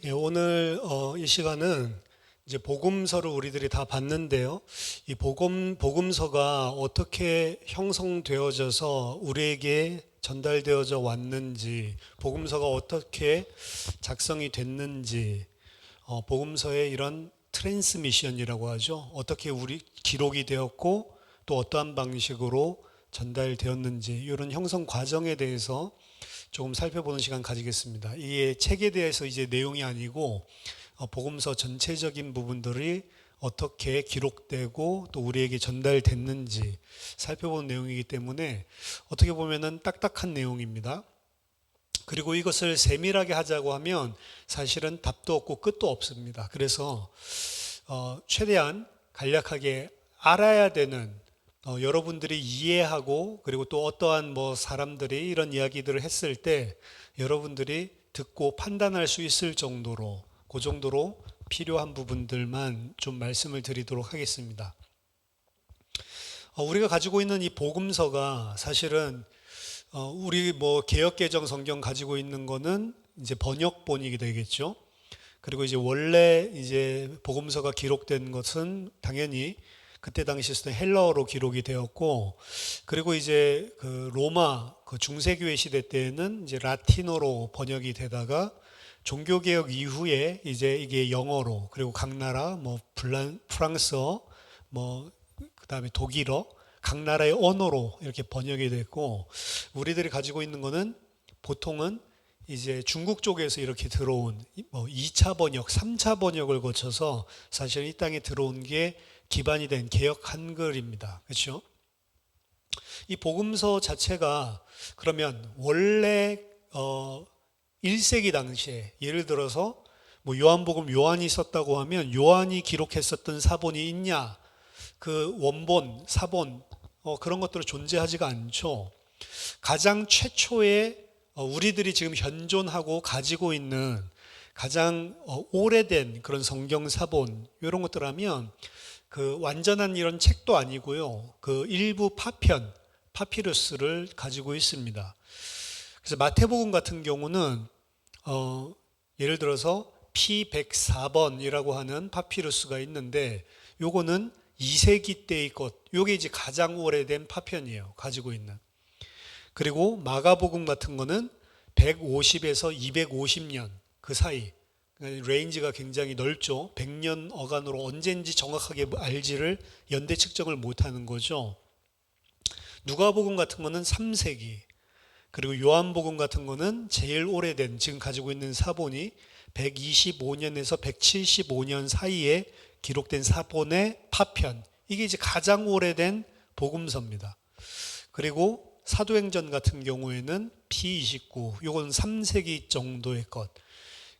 예, 오늘 이 시간은 이제 복음서를 우리들이 다 봤는데요. 이 복음서가 어떻게 형성되어져서 우리에게 전달되어져 왔는지, 복음서가 어떻게 작성이 됐는지, 복음서의 이런 트랜스미션이라고 하죠. 어떻게 우리 기록이 되었고 또 어떠한 방식으로 전달되었는지 이런 형성 과정에 대해서 조금 살펴보는 시간 가지겠습니다. 이 책에 대해서 이제 내용이 아니고 복음서 전체적인 부분들이 어떻게 기록되고 또 우리에게 전달됐는지 살펴보는 내용이기 때문에 어떻게 보면은 딱딱한 내용입니다. 그리고 이것을 세밀하게 하자고 하면 사실은 답도 없고 끝도 없습니다. 그래서 최대한 간략하게 알아야 되는 여러분들이 이해하고 그리고 또 어떠한 사람들이 이런 이야기들을 했을 때 여러분들이 듣고 판단할 수 있을 정도로 그 정도로 필요한 부분들만 좀 말씀을 드리도록 하겠습니다. 우리가 가지고 있는 이 복음서가 사실은 우리 개역개정 성경 가지고 있는 거는 이제 번역본이 되겠죠. 그리고 이제 원래 이제 복음서가 기록된 것은 당연히 그때 당시에서는 헬라어로 기록이 되었고, 그리고 이제 그 로마 그 중세교회 시대 때에는 이제 라틴어로 번역이 되다가 종교개혁 이후에 이제 이게 영어로, 그리고 각 나라 프랑스어 그다음에 독일어 각 나라의 언어로 이렇게 번역이 됐고, 우리들이 가지고 있는 거는 보통은 이제 중국 쪽에서 이렇게 들어온 2차 번역, 3차 번역을 거쳐서 사실 이 땅에 들어온 게 기반이 된 개역 한글입니다. 그렇죠? 이 복음서 자체가 그러면 원래 1세기 당시에 예를 들어서 요한복음 요한이 썼다고 하면 요한이 기록했었던 사본이 있냐? 그 원본, 사본 그런 것들은 존재하지가 않죠. 가장 최초의 우리들이 지금 현존하고 가지고 있는 가장 오래된 그런 성경 사본 이런 것들 하면 그 완전한 이런 책도 아니고요. 그 일부 파편, 파피루스를 가지고 있습니다. 그래서 마태복음 같은 경우는 예를 들어서 P104번이라고 하는 파피루스가 있는데 요거는 2세기 때의 것, 요게 이제 가장 오래된 파편이에요. 가지고 있는. 그리고 마가복음 같은 거는 150에서 250년 그 사이, 레인지가 굉장히 넓죠. 100년 어간으로 언제인지 정확하게 알지를 연대 측정을 못하는 거죠. 누가복음 같은 거는 3세기, 그리고 요한복음 같은 거는 제일 오래된 지금 가지고 있는 사본이 125년에서 175년 사이에 기록된 사본의 파편, 이게 이제 가장 오래된 복음서입니다. 그리고 사도행전 같은 경우에는 P29, 요건 3세기 정도의 것.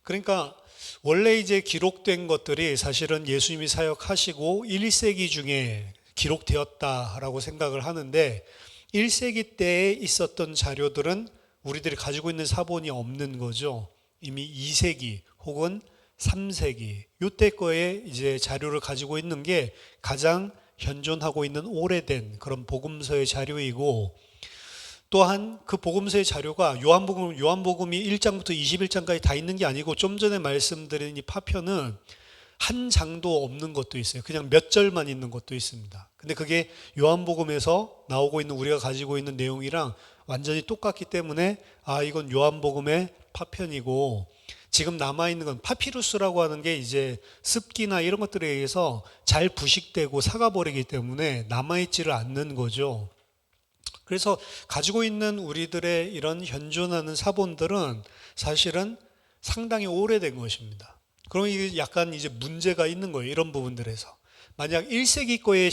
그러니까 원래 이제 기록된 것들이 사실은 예수님이 사역하시고 1세기 중에 기록되었다라고 생각을 하는데 1세기 때에 있었던 자료들은 우리들이 가지고 있는 사본이 없는 거죠. 이미 2세기 혹은 3세기 요때 거에 이제 자료를 가지고 있는 게 가장 현존하고 있는 오래된 그런 복음서의 자료이고, 또한 그 복음서의 자료가 요한복음이 1장부터 21장까지 다 있는 게 아니고 좀 전에 말씀드린 이 파편은 한 장도 없는 것도 있어요. 그냥 몇 절만 있는 것도 있습니다. 근데 그게 요한복음에서 나오고 있는 우리가 가지고 있는 내용이랑 완전히 똑같기 때문에 이건 요한복음의 파편이고, 지금 남아있는 건 파피루스라고 하는 게 이제 습기나 이런 것들에 의해서 잘 부식되고 삭아버리기 때문에 남아있지를 않는 거죠. 그래서 가지고 있는 우리들의 이런 현존하는 사본들은 사실은 상당히 오래된 것입니다. 그럼 이게 약간 이제 문제가 있는 거예요. 이런 부분들에서. 만약 1세기 거의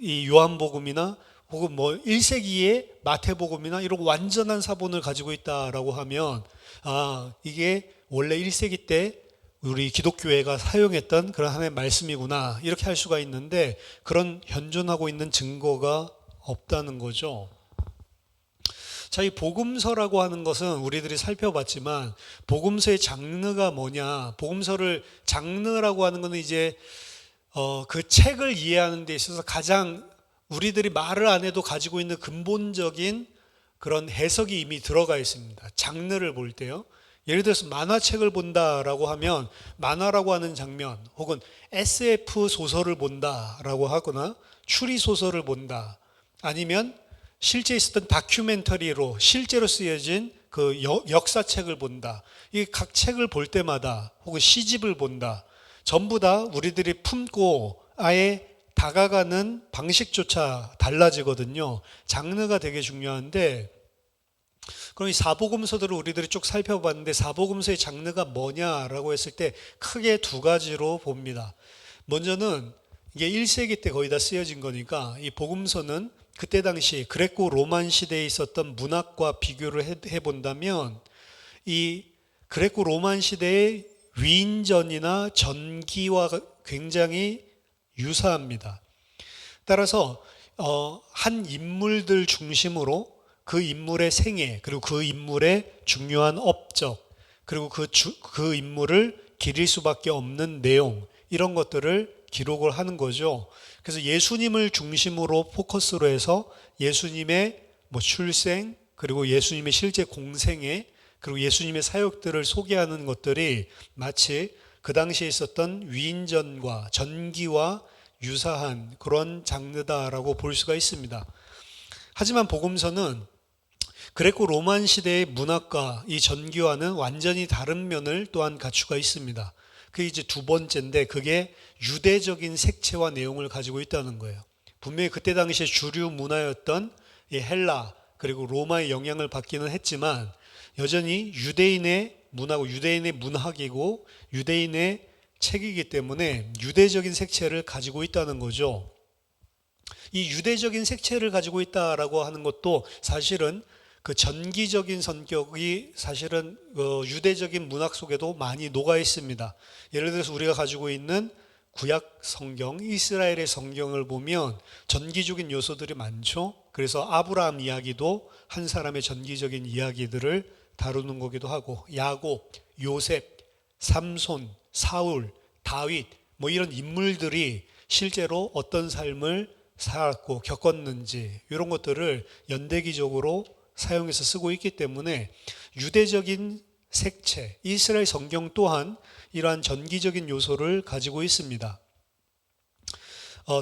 이 요한복음이나 혹은 1세기의 마태복음이나 이런 완전한 사본을 가지고 있다라고 하면 이게 원래 1세기 때 우리 기독교회가 사용했던 그런 하나의 말씀이구나 이렇게 할 수가 있는데 그런 현존하고 있는 증거가 없다는 거죠. 자, 이 복음서라고 하는 것은 우리들이 살펴봤지만 복음서의 장르가 뭐냐? 복음서를 장르라고 하는 것은 이제 그 책을 이해하는 데 있어서 가장 우리들이 말을 안 해도 가지고 있는 근본적인 그런 해석이 이미 들어가 있습니다. 장르를 볼 때요. 예를 들어서 만화책을 본다라고 하면 만화라고 하는 장면 혹은 SF 소설을 본다라고 하거나 추리 소설을 본다, 아니면 실제 있었던 다큐멘터리로 실제로 쓰여진 그 역사책을 본다. 이 각 책을 볼 때마다 혹은 시집을 본다. 전부 다 우리들이 품고 아예 다가가는 방식조차 달라지거든요. 장르가 되게 중요한데, 그럼 이 사복음서들을 우리들이 쭉 살펴봤는데 사복음서의 장르가 뭐냐라고 했을 때 크게 두 가지로 봅니다. 먼저는 이게 1세기 때 거의 다 쓰여진 거니까 이 복음서는 그때 당시 그레코 로만 시대에 있었던 문학과 비교를 해본다면 이 그레코 로만 시대의 위인전이나 전기와 굉장히 유사합니다. 따라서 한 인물들 중심으로 그 인물의 생애, 그리고 그 인물의 중요한 업적, 그리고 그 인물을 기릴 수밖에 없는 내용, 이런 것들을 기록을 하는 거죠. 그래서 예수님을 중심으로 포커스로 해서 예수님의 출생, 그리고 예수님의 실제 공생애, 그리고 예수님의 사역들을 소개하는 것들이 마치 그 당시에 있었던 위인전과 전기와 유사한 그런 장르다라고 볼 수가 있습니다. 하지만 복음서는 그레코 로만 시대의 문학과 이 전기와는 완전히 다른 면을 또한 갖추고 있습니다. 그게 이제 두 번째인데, 그게 유대적인 색채와 내용을 가지고 있다는 거예요. 분명히 그때 당시에 주류 문화였던 이 헬라 그리고 로마의 영향을 받기는 했지만 여전히 유대인의 문화고 유대인의 문학이고 유대인의 책이기 때문에 유대적인 색채를 가지고 있다는 거죠. 이 유대적인 색채를 가지고 있다라고 하는 것도 사실은 그 전기적인 성격이 사실은 유대적인 문학 속에도 많이 녹아 있습니다. 예를 들어서 우리가 가지고 있는 구약 성경, 이스라엘의 성경을 보면 전기적인 요소들이 많죠. 그래서 아브라함 이야기도 한 사람의 전기적인 이야기들을 다루는 거기도 하고, 야곱, 요셉, 삼손, 사울, 다윗, 이런 인물들이 실제로 어떤 삶을 살았고 겪었는지 이런 것들을 연대기적으로 사용해서 쓰고 있기 때문에 유대적인 색채, 이스라엘 성경 또한 이러한 전기적인 요소를 가지고 있습니다.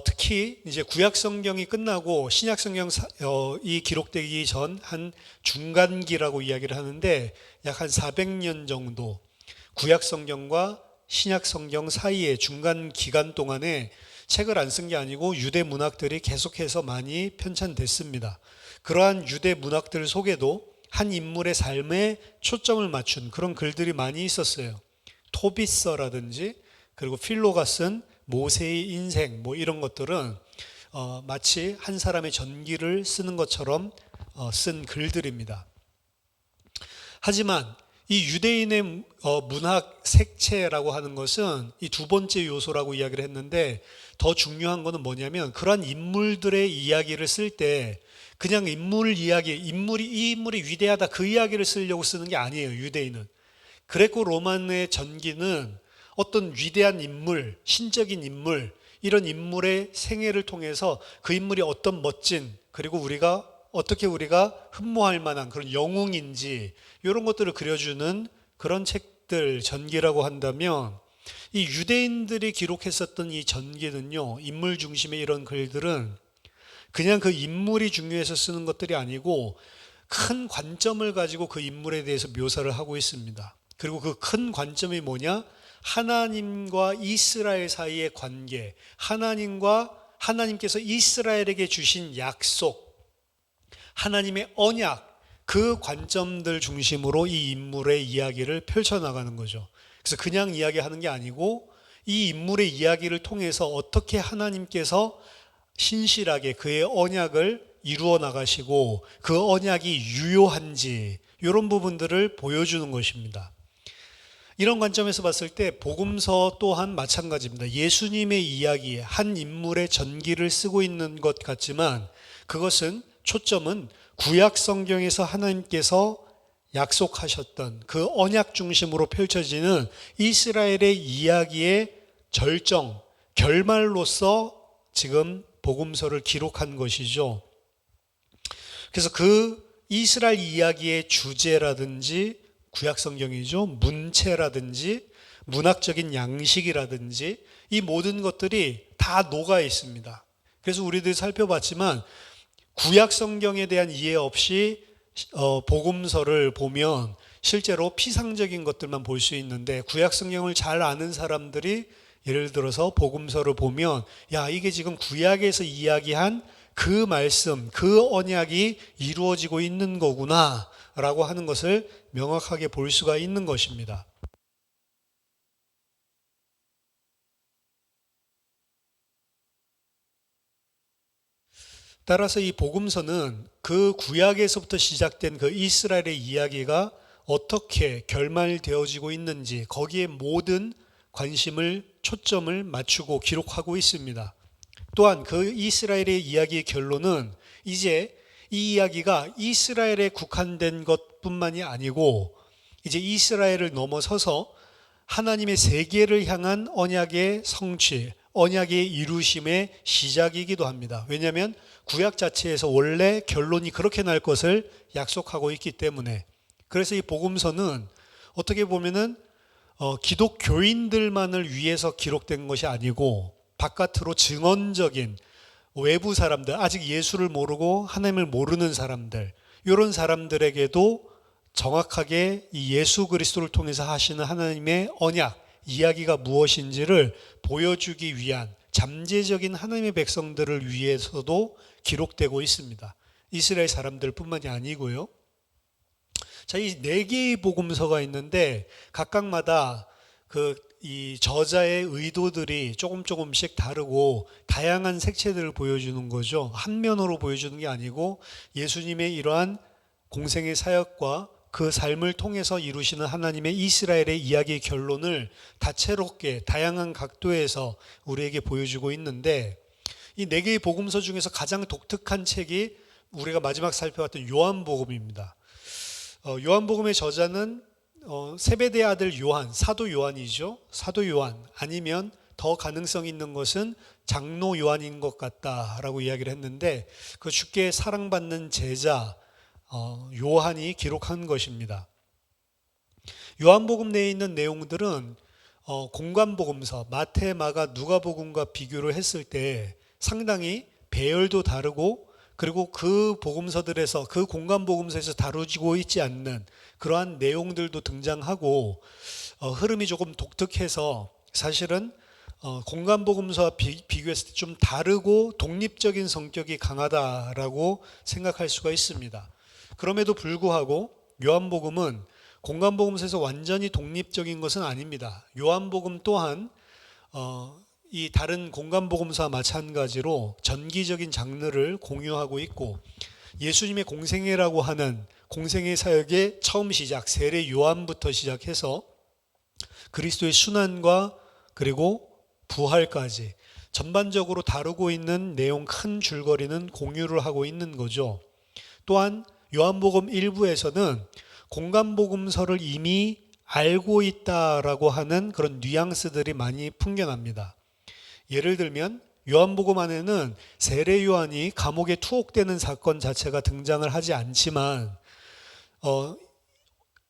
특히 이제 구약 성경이 끝나고 신약 성경이 기록되기 전 한 중간기라고 이야기를 하는데, 약 한 400년 정도 구약 성경과 신약 성경 사이의 중간 기간 동안에 책을 안 쓴 게 아니고 유대 문학들이 계속해서 많이 편찬됐습니다. 그러한 유대 문학들 속에도 한 인물의 삶에 초점을 맞춘 그런 글들이 많이 있었어요. 토비서라든지 그리고 필로가 쓴 모세의 인생 이런 것들은 마치 한 사람의 전기를 쓰는 것처럼 쓴 글들입니다. 하지만 이 유대인의 문학 색채라고 하는 것은 이 두 번째 요소라고 이야기를 했는데, 더 중요한 것은 뭐냐면 그러한 인물들의 이야기를 쓸 때 그냥 이 인물이 위대하다 그 이야기를 쓰려고 쓰는 게 아니에요. 유대인은 그레코 로만의 전기는 어떤 위대한 인물, 신적인 인물, 이런 인물의 생애를 통해서 그 인물이 어떤 멋진, 그리고 어떻게 우리가 흠모할 만한 그런 영웅인지 이런 것들을 그려주는 그런 책들, 전기라고 한다면, 이 유대인들이 기록했었던 이 전기는요, 인물 중심의 이런 글들은 그냥 그 인물이 중요해서 쓰는 것들이 아니고 큰 관점을 가지고 그 인물에 대해서 묘사를 하고 있습니다. 그리고 그 큰 관점이 뭐냐? 하나님과 이스라엘 사이의 관계, 하나님께서 이스라엘에게 주신 약속, 하나님의 언약, 그 관점들 중심으로 이 인물의 이야기를 펼쳐나가는 거죠. 그래서 그냥 이야기하는 게 아니고 이 인물의 이야기를 통해서 어떻게 하나님께서 신실하게 그의 언약을 이루어 나가시고 그 언약이 유효한지 이런 부분들을 보여주는 것입니다. 이런 관점에서 봤을 때 복음서 또한 마찬가지입니다. 예수님의 이야기에 한 인물의 전기를 쓰고 있는 것 같지만 그것은 초점은 구약 성경에서 하나님께서 약속하셨던 그 언약 중심으로 펼쳐지는 이스라엘의 이야기의 절정, 결말로서 지금 복음서를 기록한 것이죠. 그래서 그 이스라엘 이야기의 주제라든지 구약 성경이죠. 문체라든지 문학적인 양식이라든지 이 모든 것들이 다 녹아 있습니다. 그래서 우리들이 살펴봤지만 구약 성경에 대한 이해 없이 복음서를 보면 실제로 피상적인 것들만 볼 수 있는데, 구약 성경을 잘 아는 사람들이 예를 들어서 복음서를 보면 야, 이게 지금 구약에서 이야기한 그 말씀, 그 언약이 이루어지고 있는 거구나 라고 하는 것을 명확하게 볼 수가 있는 것입니다. 따라서 이 복음서는 그 구약에서부터 시작된 그 이스라엘의 이야기가 어떻게 결말되어지고 있는지 거기에 모든 관심을 초점을 맞추고 기록하고 있습니다. 또한 그 이스라엘의 이야기의 결론은 이제 이 이야기가 이스라엘에 국한된 것뿐만이 아니고 이제 이스라엘을 넘어서서 하나님의 세계를 향한 언약의 성취, 언약의 이루심의 시작이기도 합니다. 왜냐하면 구약 자체에서 원래 결론이 그렇게 날 것을 약속하고 있기 때문에. 그래서 이 복음서는 어떻게 보면은 기독교인들만을 위해서 기록된 것이 아니고 바깥으로 증언적인 외부 사람들, 아직 예수를 모르고 하나님을 모르는 사람들, 이런 사람들에게도 정확하게 이 예수 그리스도를 통해서 하시는 하나님의 언약, 이야기가 무엇인지를 보여주기 위한 잠재적인 하나님의 백성들을 위해서도 기록되고 있습니다. 이스라엘 사람들뿐만이 아니고요. 자, 이 네 개의 복음서가 있는데 각각마다 이 저자의 의도들이 조금씩 다르고 다양한 색채들을 보여주는 거죠. 한 면으로 보여주는 게 아니고 예수님의 이러한 공생의 사역과 그 삶을 통해서 이루시는 하나님의 이스라엘의 이야기의 결론을 다채롭게 다양한 각도에서 우리에게 보여주고 있는데, 이 네 개의 복음서 중에서 가장 독특한 책이 우리가 마지막 살펴봤던 요한복음입니다. 요한복음의 저자는 세베대의 아들 요한, 사도 요한이죠. 사도 요한, 아니면 더 가능성 있는 것은 장로 요한인 것 같다라고 이야기를 했는데, 그 주께 사랑받는 제자 요한이 기록한 것입니다. 요한복음 내에 있는 내용들은 공관복음서 마태, 마가, 누가복음과 비교를 했을 때 상당히 배열도 다르고, 그리고 그 복음서들에서 그 공관복음서에서 다루지고 있지 않는 그러한 내용들도 등장하고 흐름이 조금 독특해서 사실은 공관복음서와 비교했을 때 좀 다르고 독립적인 성격이 강하다라고 생각할 수가 있습니다. 그럼에도 불구하고 요한복음은 공관복음서에서 완전히 독립적인 것은 아닙니다. 요한복음 또한 이 다른 공관복음서와 마찬가지로 전기적인 장르를 공유하고 있고, 예수님의 공생애라고 하는 공생애 사역의 처음 시작, 세례 요한부터 시작해서 그리스도의 순환과 그리고 부활까지 전반적으로 다루고 있는 내용 큰 줄거리는 공유를 하고 있는 거죠. 또한 요한복음 1부에서는 공관복음서를 이미 알고 있다라고 하는 그런 뉘앙스들이 많이 풍겨납니다. 예를 들면 요한복음 안에는 세례 요한이 감옥에 투옥되는 사건 자체가 등장을 하지 않지만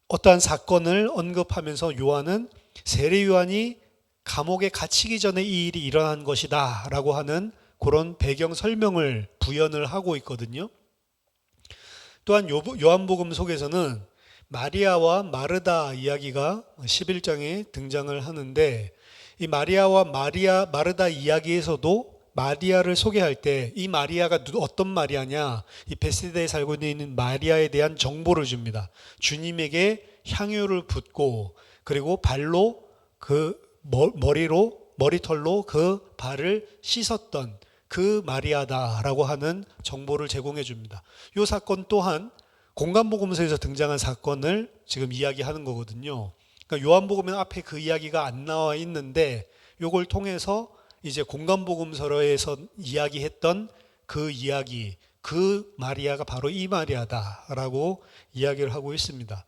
어떠한 사건을 언급하면서 요한은 세례 요한이 감옥에 갇히기 전에 이 일이 일어난 것이다 라고 하는 그런 배경 설명을 부연을 하고 있거든요. 또한 요한복음 속에서는 마리아와 마르다 이야기가 11장에 등장을 하는데, 이 마리아와 마르다 이야기에서도 마리아를 소개할 때 이 마리아가 어떤 마리아냐, 이 베세다에 살고 있는 마리아에 대한 정보를 줍니다. 주님에게 향유를 붓고 그리고 발로 머리털로 그 발을 씻었던 그 마리아다라고 하는 정보를 제공해 줍니다. 이 사건 또한 공관복음서에서 등장한 사건을 지금 이야기하는 거거든요. 그러니까 요한복음은 앞에 그 이야기가 안 나와 있는데 이걸 통해서 이제 공관복음서에서 이야기했던 그 이야기, 그 마리아가 바로 이 마리아다라고 이야기를 하고 있습니다.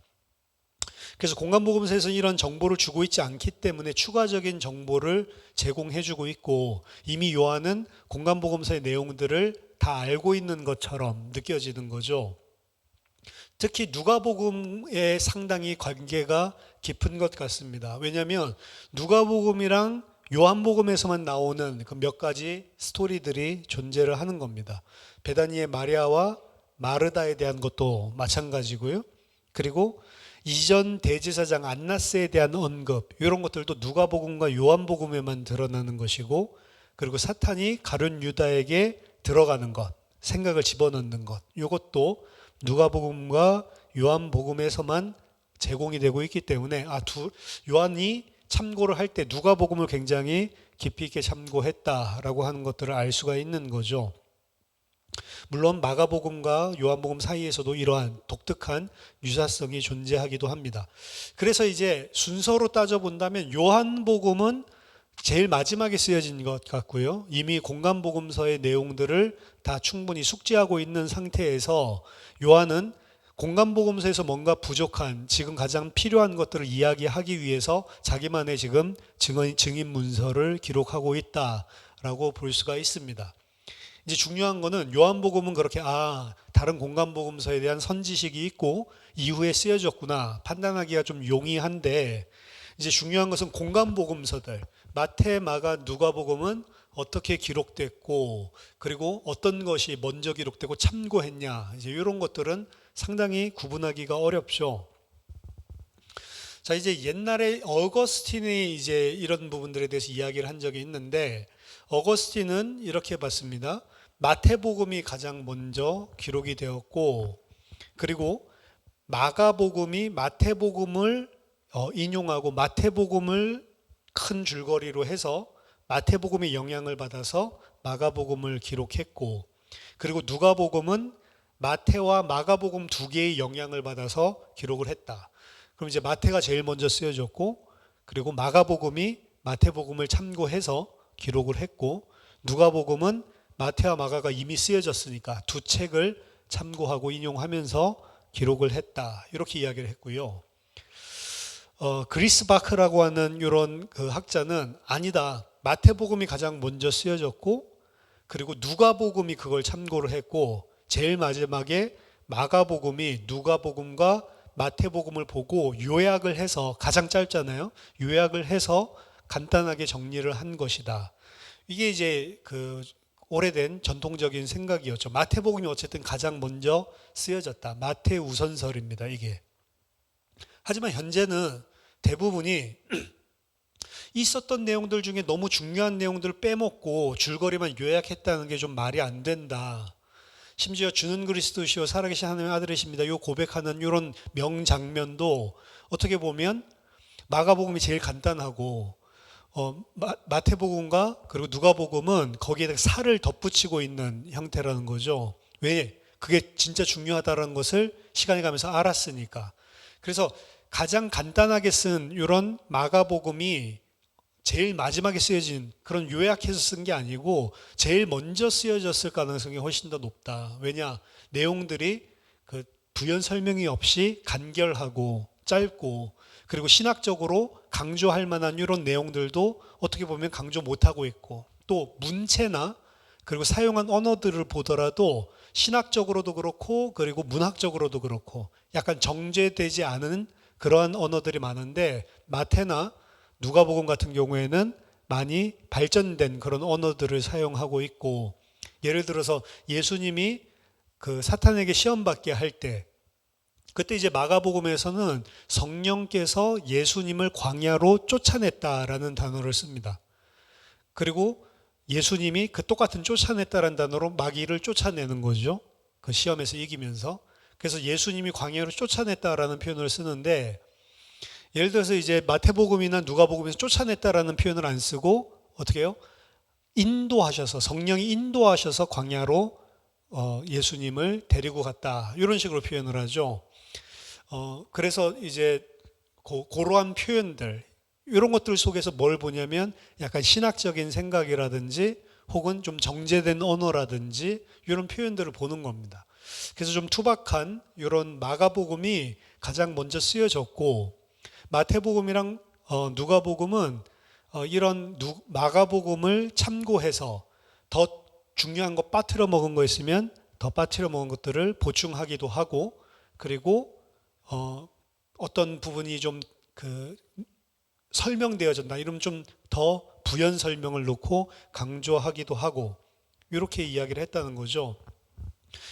그래서 공관복음서에서 이런 정보를 주고 있지 않기 때문에 추가적인 정보를 제공해 주고 있고, 이미 요한은 공관복음서의 내용들을 다 알고 있는 것처럼 느껴지는 거죠. 특히 누가복음에 상당히 관계가 깊은 것 같습니다. 왜냐하면 누가복음이랑 요한복음에서만 나오는 그 몇 가지 스토리들이 존재를 하는 겁니다. 베다니의 마리아와 마르다에 대한 것도 마찬가지고요. 그리고 이전 대제사장 안나스에 대한 언급, 이런 것들도 누가복음과 요한복음에만 드러나는 것이고, 그리고 사탄이 가룟 유다에게 들어가는 것, 생각을 집어넣는 것, 이것도 누가복음과 요한복음에서만 제공이 되고 있기 때문에 요한이 참고를 할 때 누가복음을 굉장히 깊이 있게 참고했다라고 하는 것들을 알 수가 있는 거죠. 물론 마가복음과 요한복음 사이에서도 이러한 독특한 유사성이 존재하기도 합니다. 그래서 이제 순서로 따져본다면 요한복음은 제일 마지막에 쓰여진 것 같고요. 이미 공간복음서의 내용들을 다 충분히 숙지하고 있는 상태에서 요한은 공간복음서에서 뭔가 부족한, 지금 가장 필요한 것들을 이야기하기 위해서 자기만의 지금 증인 문서를 기록하고 있다라고 볼 수가 있습니다. 이제 중요한 거는 요한복음은 그렇게 다른 공간복음서에 대한 선지식이 있고 이후에 쓰여졌구나 판단하기가 좀 용이한데, 이제 중요한 것은 공간복음서들 마태, 마가, 누가복음은 어떻게 기록됐고, 그리고 어떤 것이 먼저 기록되고 참고했냐, 이제 이런 것들은 상당히 구분하기가 어렵죠. 자, 이제 옛날에 어거스틴이 이제 이런 부분들에 대해서 이야기를 한 적이 있는데, 어거스틴은 이렇게 봤습니다. 마태복음이 가장 먼저 기록이 되었고, 그리고 마가복음이 마태복음을 인용하고 마태복음을 큰 줄거리로 해서 마태복음의 영향을 받아서 마가복음을 기록했고, 그리고 누가복음은 마태와 마가복음 두 개의 영향을 받아서 기록을 했다. 그럼 이제 마태가 제일 먼저 쓰여졌고, 그리고 마가복음이 마태복음을 참고해서 기록을 했고, 누가복음은 마태와 마가가 이미 쓰여졌으니까 두 책을 참고하고 인용하면서 기록을 했다. 이렇게 이야기를 했고요. 그리스 바크라고 하는 이런 그 학자는 아니다. 마태복음이 가장 먼저 쓰여졌고, 그리고 누가복음이 그걸 참고를 했고, 제일 마지막에 마가복음이 누가복음과 마태복음을 보고 요약을 해서, 가장 짧잖아요. 요약을 해서 간단하게 정리를 한 것이다. 이게 이제 그 오래된 전통적인 생각이었죠. 마태복음이 어쨌든 가장 먼저 쓰여졌다. 마태 우선설입니다, 이게. 하지만 현재는 대부분이 있었던 내용들 중에 너무 중요한 내용들을 빼먹고 줄거리만 요약했다는 게 좀 말이 안 된다. 심지어 주는 그리스도시요 살아계신 하나님의 아들이십니다. 이 고백하는 이런 명장면도 어떻게 보면 마가복음이 제일 간단하고 마태복음과 그리고 누가복음은 거기에 살을 덧붙이고 있는 형태라는 거죠. 왜? 그게 진짜 중요하다는 것을 시간이 가면서 알았으니까. 그래서 가장 간단하게 쓴 이런 마가복음이 제일 마지막에 쓰여진, 그런 요약해서 쓴 게 아니고 제일 먼저 쓰여졌을 가능성이 훨씬 더 높다. 왜냐? 내용들이 그 부연 설명이 없이 간결하고 짧고, 그리고 신학적으로 강조할 만한 이런 내용들도 어떻게 보면 강조 못하고 있고, 또 문체나 그리고 사용한 언어들을 보더라도 신학적으로도 그렇고 그리고 문학적으로도 그렇고 약간 정제되지 않은 그러한 언어들이 많은데, 마태나 누가복음 같은 경우에는 많이 발전된 그런 언어들을 사용하고 있고, 예를 들어서 예수님이 그 사탄에게 시험 받게 할 때, 그때 이제 마가복음에서는 성령께서 예수님을 광야로 쫓아냈다라는 단어를 씁니다. 그리고 예수님이 그 똑같은 쫓아냈다라는 단어로 마귀를 쫓아내는 거죠. 그 시험에서 이기면서. 그래서 예수님이 광야로 쫓아냈다라는 표현을 쓰는데, 예를 들어서 이제 마태복음이나 누가복음에서 쫓아냈다라는 표현을 안 쓰고 어떻게 해요? 인도하셔서, 성령이 인도하셔서 광야로 예수님을 데리고 갔다, 이런 식으로 표현을 하죠. 그래서 이제 그러한 표현들, 이런 것들 속에서 뭘 보냐면 약간 신학적인 생각이라든지 혹은 좀 정제된 언어라든지 이런 표현들을 보는 겁니다. 그래서 좀 투박한 이런 마가복음이 가장 먼저 쓰여졌고, 마태복음이랑 누가복음은 이런 마가복음을 참고해서 더 중요한 거 빠뜨려 먹은 거 있으면 더 빠뜨려 먹은 것들을 보충하기도 하고, 그리고 어떤 부분이 좀 설명되어졌나 이러면 좀 더 부연 설명을 놓고 강조하기도 하고 이렇게 이야기를 했다는 거죠.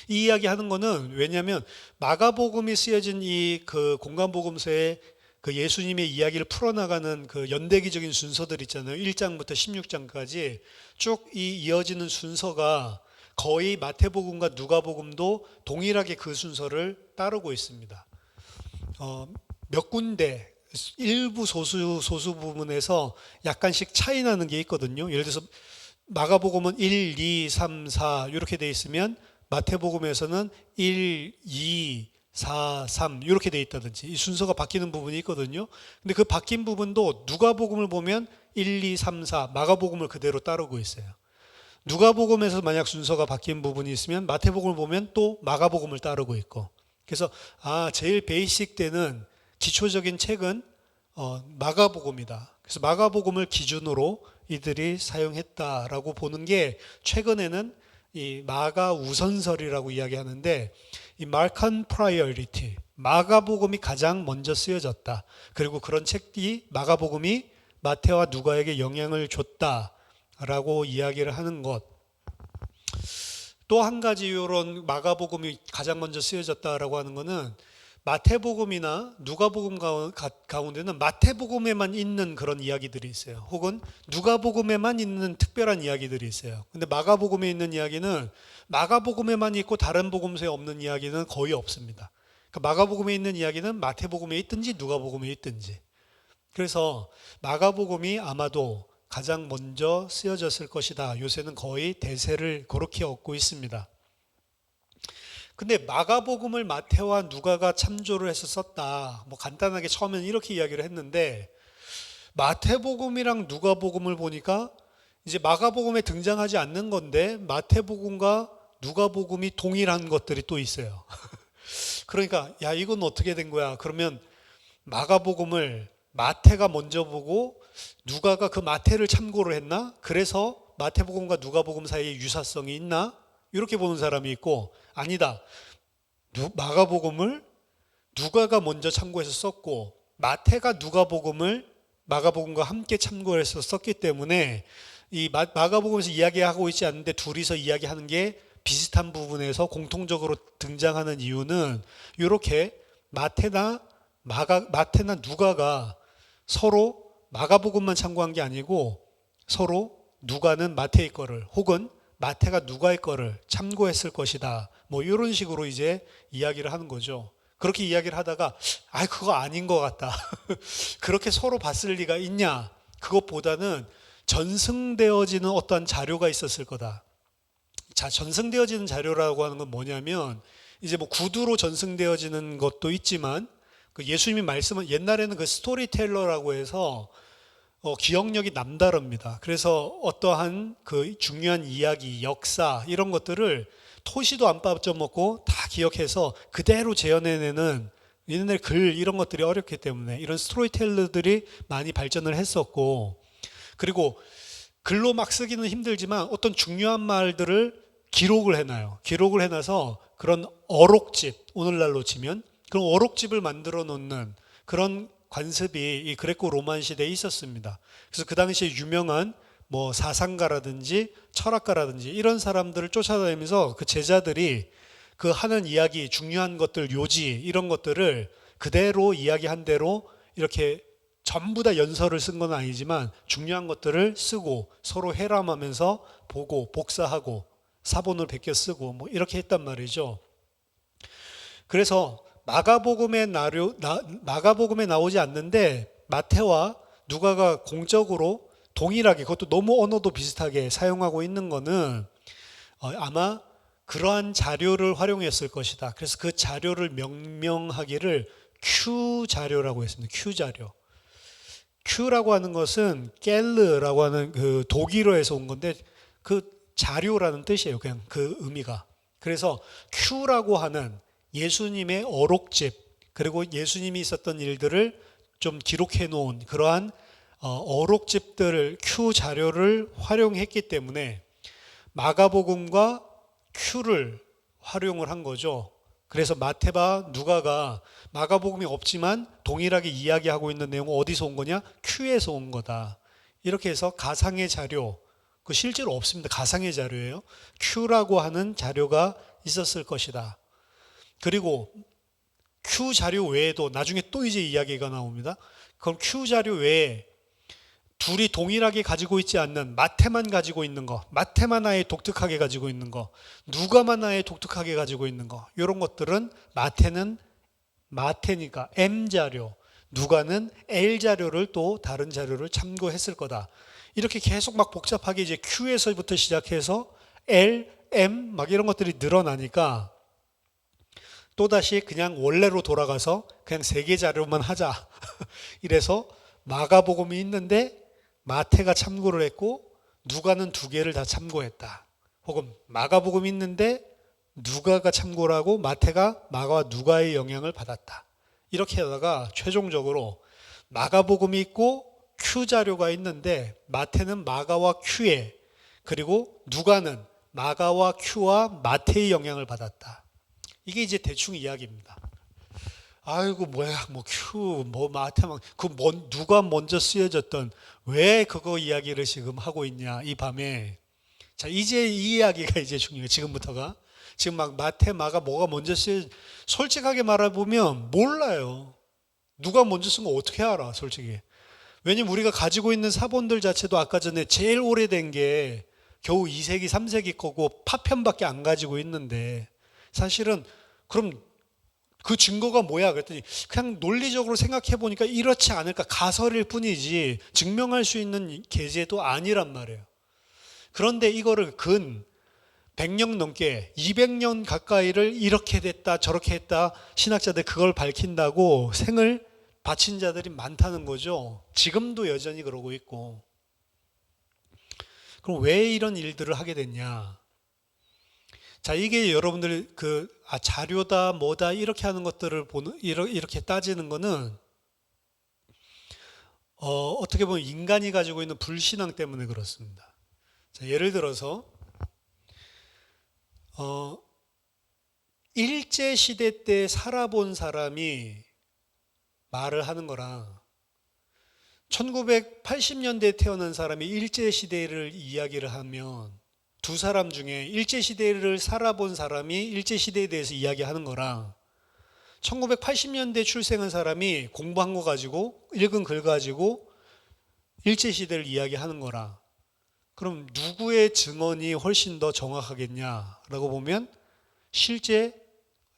이 이야기 하는 거는 왜냐하면 마가복음이 쓰여진 이 공간복음서에 예수님의 이야기를 풀어나가는 연대기적인 순서들 있잖아요. 1장부터 16장까지 쭉 이어지는 순서가 거의 마태복음과 누가복음도 동일하게 그 순서를 따르고 있습니다. 몇 군데 일부 소수 부분에서 약간씩 차이 나는 게 있거든요. 예를 들어서 마가복음은 1, 2, 3, 4 이렇게 돼 있으면 마태복음에서는 1, 2, 4, 3 이렇게 돼 있다든지 이 순서가 바뀌는 부분이 있거든요. 근데 그 바뀐 부분도 누가복음을 보면 1, 2, 3, 4 마가복음을 그대로 따르고 있어요. 누가복음에서 만약 순서가 바뀐 부분이 있으면 마태복음을 보면 또 마가복음을 따르고 있고 그래서 제일 베이식 되는 기초적인 책은 마가복음이다. 그래서 마가복음을 기준으로 이들이 사용했다라고 보는 게 최근에는 이 마가 우선설이라고 이야기하는데 이 Markan Priority 마가복음이 가장 먼저 쓰여졌다. 그리고 그런 책이 마가복음이 마태와 누가에게 영향을 줬다라고 이야기를 하는 것. 또 한 가지 이런 마가복음이 가장 먼저 쓰여졌다라고 하는 것은 마태복음이나 누가복음 가운데는 마태복음에만 있는 그런 이야기들이 있어요. 혹은 누가복음에만 있는 특별한 이야기들이 있어요. 근데 마가복음에 있는 이야기는 마가복음에만 있고 다른 복음서에 없는 이야기는 거의 없습니다. 그러니까 마가복음에 있는 이야기는 마태복음에 있든지 누가복음에 있든지. 그래서 마가복음이 아마도 가장 먼저 쓰여졌을 것이다. 요새는 거의 대세를 그렇게 얻고 있습니다. 근데 마가복음을 마태와 누가가 참조를 해서 썼다. 간단하게 처음에는 이렇게 이야기를 했는데 마태복음이랑 누가복음을 보니까 이제 마가복음에 등장하지 않는 건데 마태복음과 누가복음이 동일한 것들이 또 있어요. 그러니까 이건 어떻게 된 거야? 그러면 마가복음을 마태가 먼저 보고 누가가 그 마태를 참고를 했나? 그래서 마태복음과 누가복음 사이에 유사성이 있나? 이렇게 보는 사람이 있고 아니다. 마가복음을 누가가 먼저 참고해서 썼고 마태가 누가복음을 마가복음과 함께 참고해서 썼기 때문에 이 마가복음에서 이야기하고 있지 않는데 둘이서 이야기하는 게 비슷한 부분에서 공통적으로 등장하는 이유는 이렇게 마태나 누가가 서로 마가복음만 참고한 게 아니고 서로 누가는 마태의 거를 혹은 마태가 누가의 거를 참고했을 것이다. 이런 식으로 이제 이야기를 하는 거죠. 그렇게 이야기를 하다가 그거 아닌 것 같다. 그렇게 서로 봤을 리가 있냐? 그것보다는 전승되어지는 어떠한 자료가 있었을 거다. 자, 전승되어지는 자료라고 하는 건 뭐냐면 이제 구두로 전승되어지는 것도 있지만 예수님이 말씀은 옛날에는 스토리텔러라고 해서 기억력이 남다릅니다. 그래서 어떠한 중요한 이야기, 역사 이런 것들을 토시도 안 빠져먹고 다 기억해서 그대로 재현해내는 옛날 글 이런 것들이 어렵기 때문에 이런 스토리텔러들이 많이 발전을 했었고 그리고 글로 막 쓰기는 힘들지만 어떤 중요한 말들을 기록을 해놔요. 기록을 해놔서 그런 어록집, 오늘날로 치면 그런 어록집을 만들어 놓는 그런 관습이 이 그레코 로만 시대에 있었습니다. 그래서 그 당시에 유명한 사상가라든지 철학가라든지 이런 사람들을 쫓아다니면서 그 제자들이 그 하는 이야기, 중요한 것들, 요지 이런 것들을 그대로 이야기한 대로 이렇게 전부 다 연설을 쓴 건 아니지만 중요한 것들을 쓰고 서로 회람하면서 보고 복사하고 사본을 베껴 쓰고 이렇게 했단 말이죠. 그래서 마가복음에 나오지 않는데 마태와 누가가 공적으로 동일하게 그것도 너무 언어도 비슷하게 사용하고 있는 거는 아마 그러한 자료를 활용했을 것이다. 그래서 그 자료를 명명하기를 Q 자료라고 했습니다. Q 자료. Q라고 하는 것은 겔르라고 하는 그 독일어에서 온 건데 그 자료라는 뜻이에요. 그냥 그 의미가. 그래서 Q라고 하는 예수님의 어록집 그리고 예수님이 있었던 일들을 좀 기록해 놓은 그러한 어록집들을 Q 자료를 활용했기 때문에 마가복음과 Q를 활용을 한 거죠. 그래서 마태와 누가가 마가복음이 없지만 동일하게 이야기하고 있는 내용은 어디서 온 거냐? 큐에서 온 거다. 이렇게 해서 가상의 자료, 그 실제로 없습니다. 가상의 자료예요. 큐라고 하는 자료가 있었을 것이다. 그리고 큐 자료 외에도 나중에 또 이제 이야기가 나옵니다. 그럼 큐 자료 외에 둘이 동일하게 가지고 있지 않는 마태만 가지고 있는 거, 마태만 아예 독특하게 가지고 있는 거, 누가만 아예 독특하게 가지고 있는 거, 이런 것들은 마태는 마태니까 M 자료, 누가는 L 자료를 또 다른 자료를 참고했을 거다. 이렇게 계속 막 복잡하게 이제 Q에서부터 시작해서 L, M 막 이런 것들이 늘어나니까 또다시 그냥 원래로 돌아가서 그냥 3개 자료만 하자. 이래서 마가복음이 있는데 마태가 참고를 했고 누가는 2개를 다 참고했다. 혹은 마가복음이 있는데 누가가 참고를 하고 마태가 마가와 누가의 영향을 받았다. 이렇게 하다가 최종적으로 마가복음이 있고 큐 자료가 있는데 마태는 마가와 큐에, 그리고 누가는 마가와 큐와 마태의 영향을 받았다. 이게 이제 대충 이야기입니다. 아이고 뭐야 뭐 큐 뭐 마태만 누가 먼저 쓰여졌던 왜 그거 이야기를 지금 하고 있냐 이 밤에. 자, 이제 이 이야기가 이제 중요해요. 지금부터가. 지금 막 마태 마가 뭐가 먼저 솔직하게 말해보면 몰라요. 누가 먼저 쓴 거 어떻게 알아 솔직히. 왜냐면 우리가 가지고 있는 사본들 자체도 아까 전에 제일 오래된 게 겨우 2세기 3세기 거고 파편밖에 안 가지고 있는데, 사실은 그럼 그 증거가 뭐야 그랬더니 그냥 논리적으로 생각해 보니까 이렇지 않을까, 가설일 뿐이지 증명할 수 있는 계제도 아니란 말이에요. 그런데 이거를 근 100년 넘게 200년 가까이를 이렇게 됐다 저렇게 했다 신학자들 그걸 밝힌다고 생을 바친 자들이 많다는 거죠. 지금도 여전히 그러고 있고. 그럼 왜 이런 일들을 하게 됐냐? 자, 이게 여러분들이 자료다 뭐다 이렇게 하는 것들을 이렇게 따지는 거는 어떻게 보면 인간이 가지고 있는 불신앙 때문에 그렇습니다. 자, 예를 들어서 일제 시대 때 살아본 사람이 말을 하는 거랑 1980년대에 태어난 사람이 일제 시대를 이야기를 하면 두 사람 중에 일제 시대를 살아본 사람이 일제 시대에 대해서 이야기하는 거랑 1980년대 출생한 사람이 공부한 거 가지고 읽은 글 가지고 일제 시대를 이야기하는 거랑, 그럼 누구의 증언이 훨씬 더 정확하겠냐라고 보면 실제